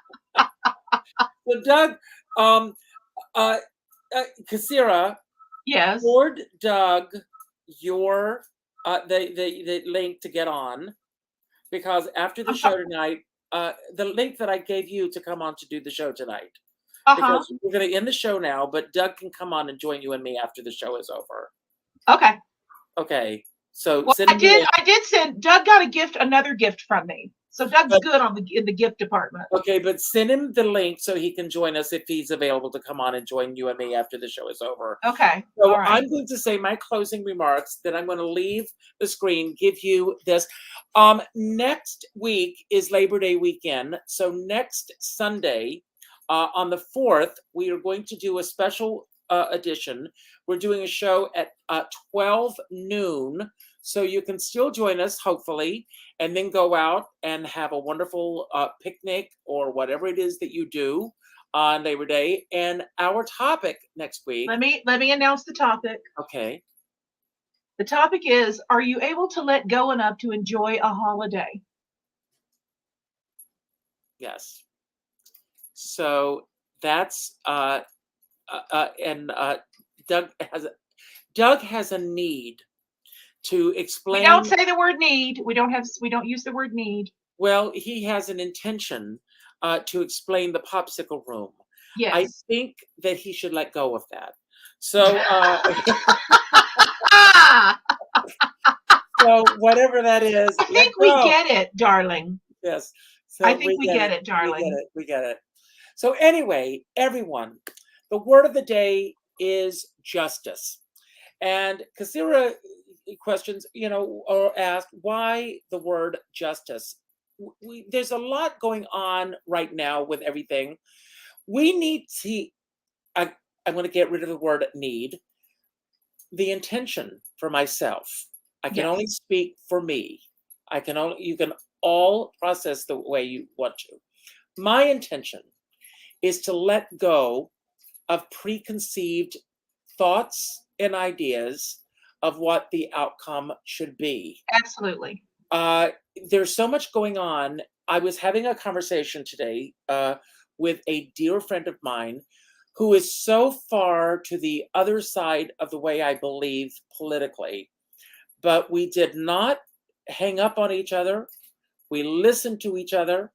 So, Doug, um, uh, Kassira, Yes. forward Doug your the link to get on because after the show tonight, the link that I gave you to come on to do the show tonight Uh-huh. because we're going to end the show now, but Doug can come on and join you and me after the show is over. Okay. Okay, so Well, send him the link. I did send Doug got a gift, another gift from me. So Doug's But, good on in the gift department. okay, but send him the link so he can join us if he's available to come on and join you and me after the show is over. Okay. So All right. I'm going to say my closing remarks, then I'm going to leave the screen, give you this. Next week is Labor Day weekend. So next Sunday, on the 4th, we are going to do a special edition. We're doing a show at 12 noon So you can still join us, hopefully, and then go out and have a wonderful picnic or whatever it is that you do on Labor Day. And our topic next week. Let me announce the topic. Okay. The topic is, are you able to let go enough to enjoy a holiday? Yes. So that's Doug has a need to explain. We don't say the word need. We don't use the word need. Well, he has an intention to explain the popsicle room. Yes. I think that he should let go of that. So, so whatever that is, I think we get it, darling. Yes. So I think we get it, darling. We get it. So anyway, everyone, the word of the day is justice. And Kassira questions, or asked why the word justice. There's a lot going on right now with everything. We need to, I'm going to get rid of the word need, the intention for myself. I can only speak for me. You can all process the way you want to. My intention is to let go of preconceived thoughts and ideas of what the outcome should be. Absolutely. There's so much going on. I was having a conversation today with a dear friend of mine who is so far to the other side of the way I believe politically, but we did not hang up on each other. We listened to each other,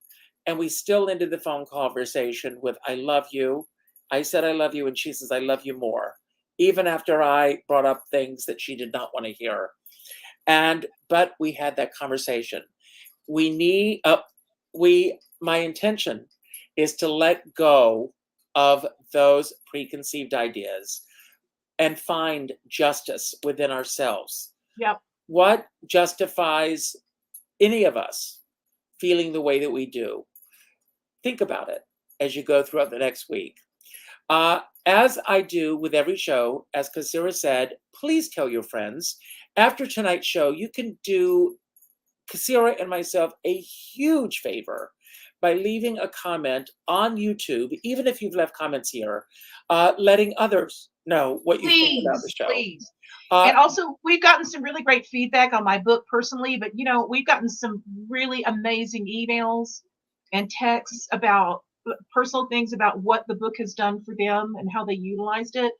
and we still ended the phone conversation with, I love you. I said, I love you. And she says, I love you more, even after I brought up things that she did not want to hear. But we had that conversation. My intention is to let go of those preconceived ideas and find justice within ourselves. Yep. What justifies any of us feeling the way that we do? Think about it as you go throughout the next week. As I do with every show, as Kassira said, please tell your friends. After tonight's show, you can do Kassira and myself a huge favor by leaving a comment on YouTube, even if you've left comments here, letting others know what you think about the show. Please. And also, we've gotten some really great feedback on my book personally, but we've gotten some really amazing emails and texts about personal things about what the book has done for them and how they utilized it.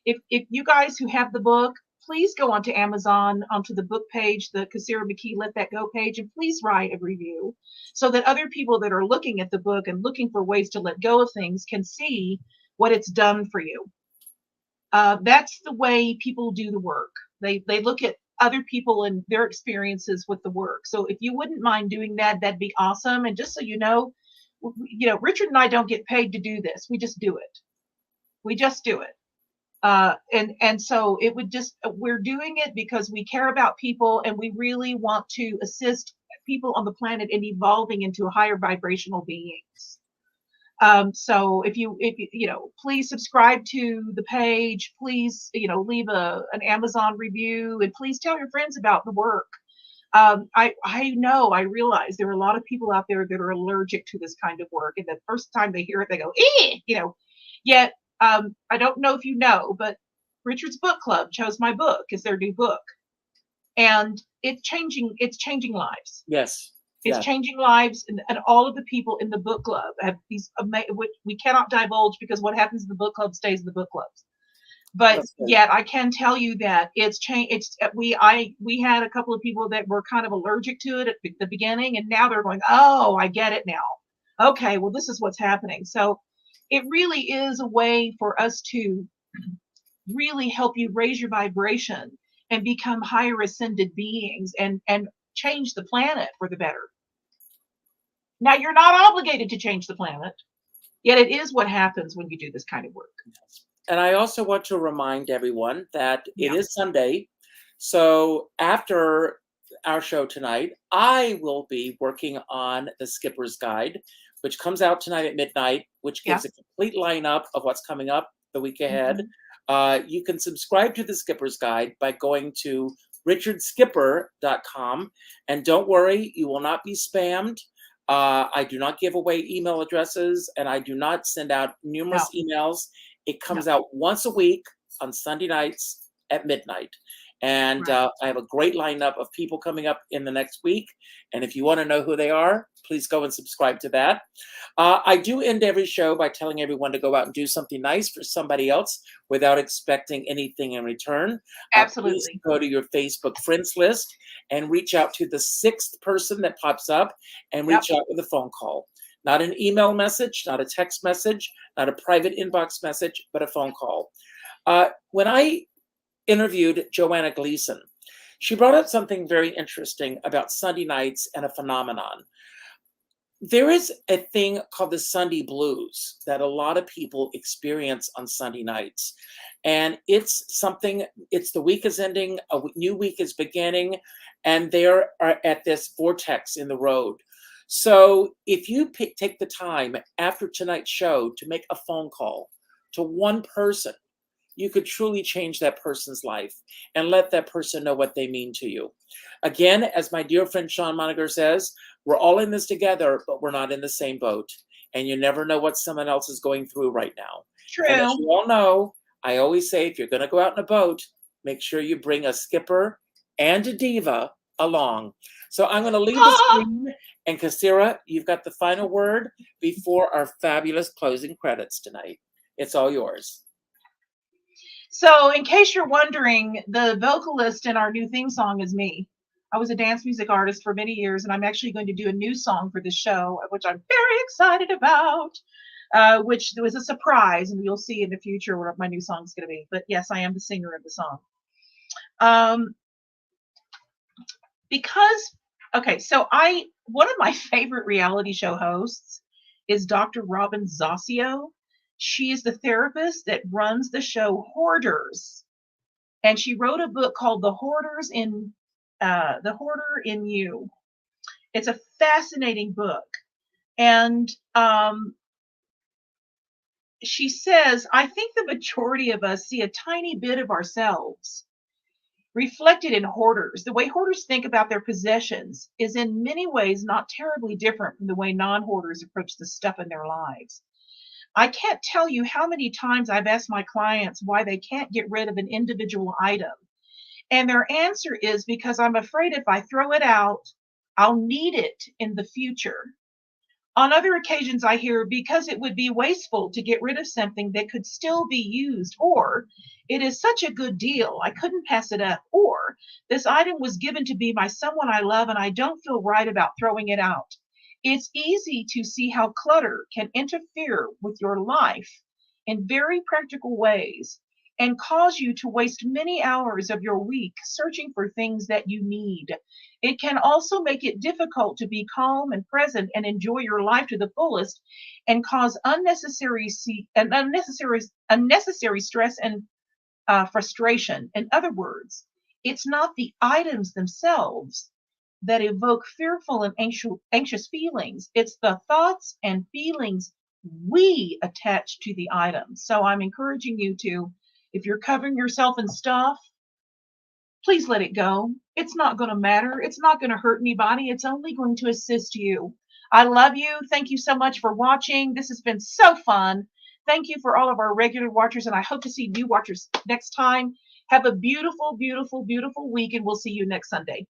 If you guys who have the book, please go onto Amazon, onto the book page, the Kassira McKee Let That Go page, and please write a review so that other people that are looking at the book and looking for ways to let go of things can see what it's done for you. That's the way people do the work. They look at other people and their experiences with the work. So if you wouldn't mind doing that, that'd be awesome. And just so you know, Richard and I don't get paid to do this. We just do it. We just do it. And so it would we're doing it because we care about people and we really want to assist people on the planet in evolving into higher vibrational beings. So if you please subscribe to the page, please, leave an Amazon review, and please tell your friends about the work. I realize there are a lot of people out there that are allergic to this kind of work. And the first time they hear it, they go, yet, I don't know if you know, but Richard's Book Club chose my book as their new book. And it's changing lives. Yes. It's changing lives, and all of the people in the book club have these which we cannot divulge because what happens in the book club stays in the book clubs. But yet I can tell you that it's changed. We had a couple of people that were kind of allergic to it at the beginning, and now they're going, oh, I get it now. Okay, well, this is what's happening. So it really is a way for us to really help you raise your vibration and become higher ascended beings and change the planet for the better. Now, you're not obligated to change the planet, yet it is what happens when you do this kind of work. And I also want to remind everyone that it is Sunday. So after our show tonight, I will be working on the Skipper's Guide, which comes out tonight at midnight, which gives a complete lineup of what's coming up the week ahead. You can subscribe to the Skipper's Guide by going to richardskipper.com. And don't worry, you will not be spammed. I do not give away email addresses, and I do not send out numerous emails. It comes out once a week on Sunday nights at midnight. And I have a great lineup of people coming up in the next week. And if you want to know who they are, please go and subscribe to that. I do end every show by telling everyone to go out and do something nice for somebody else without expecting anything in return. Absolutely. Please go to your Facebook friends list and reach out to the 6th person that pops up and reach out with a phone call. Not an email message, not a text message, not a private inbox message, but a phone call. When I interviewed Joanna Gleason, she brought up something very interesting about Sunday nights and a phenomenon. There is a thing called the Sunday blues that a lot of people experience on Sunday nights. And it's something, it's the week is ending, a new week is beginning, and they are at this vortex in the road. So if you take the time after tonight's show to make a phone call to one person, you could truly change that person's life and let that person know what they mean to you. Again, as my dear friend Sean Moniger says, we're all in this together, but we're not in the same boat. And you never know what someone else is going through right now. True. And as you all know, I always say, if you're going to go out in a boat, make sure you bring a skipper and a diva along. So I'm going to leave the screen. And Kassira, you've got the final word before our fabulous closing credits tonight. It's all yours. So in case you're wondering, the vocalist in our new theme song is me. I was a dance music artist for many years, and I'm actually going to do a new song for the show, which I'm very excited about, which was a surprise, and you'll see in the future what my new song is going to be. But yes, I am the singer of the song. So one of my favorite reality show hosts is Dr. Robin Zossio. She is the therapist that runs the show Hoarders, and she wrote a book called The Hoarder in You. It's a fascinating book, and she says, I think the majority of us see a tiny bit of ourselves reflected in hoarders. The way hoarders think about their possessions is in many ways not terribly different from the way non-hoarders approach the stuff in their lives. I can't tell you how many times I've asked my clients why they can't get rid of an individual item. And their answer is because I'm afraid if I throw it out, I'll need it in the future. On other occasions, I hear because it would be wasteful to get rid of something that could still be used, or it is such a good deal, I couldn't pass it up, or this item was given to me by someone I love and I don't feel right about throwing it out. It's easy to see how clutter can interfere with your life in very practical ways and cause you to waste many hours of your week searching for things that you need. It can also make it difficult to be calm and present and enjoy your life to the fullest and cause unnecessary stress and frustration. In other words, it's not the items themselves that evoke fearful and anxious feelings. It's the thoughts and feelings we attach to the items. So I'm encouraging you to, if you're covering yourself in stuff, please let it go. It's not going to matter. It's not going to hurt anybody. It's only going to assist you. I love you. Thank you so much for watching. This has been so fun. Thank you for all of our regular watchers, and I hope to see new watchers next time. Have a beautiful, beautiful, beautiful week, and we'll see you next Sunday.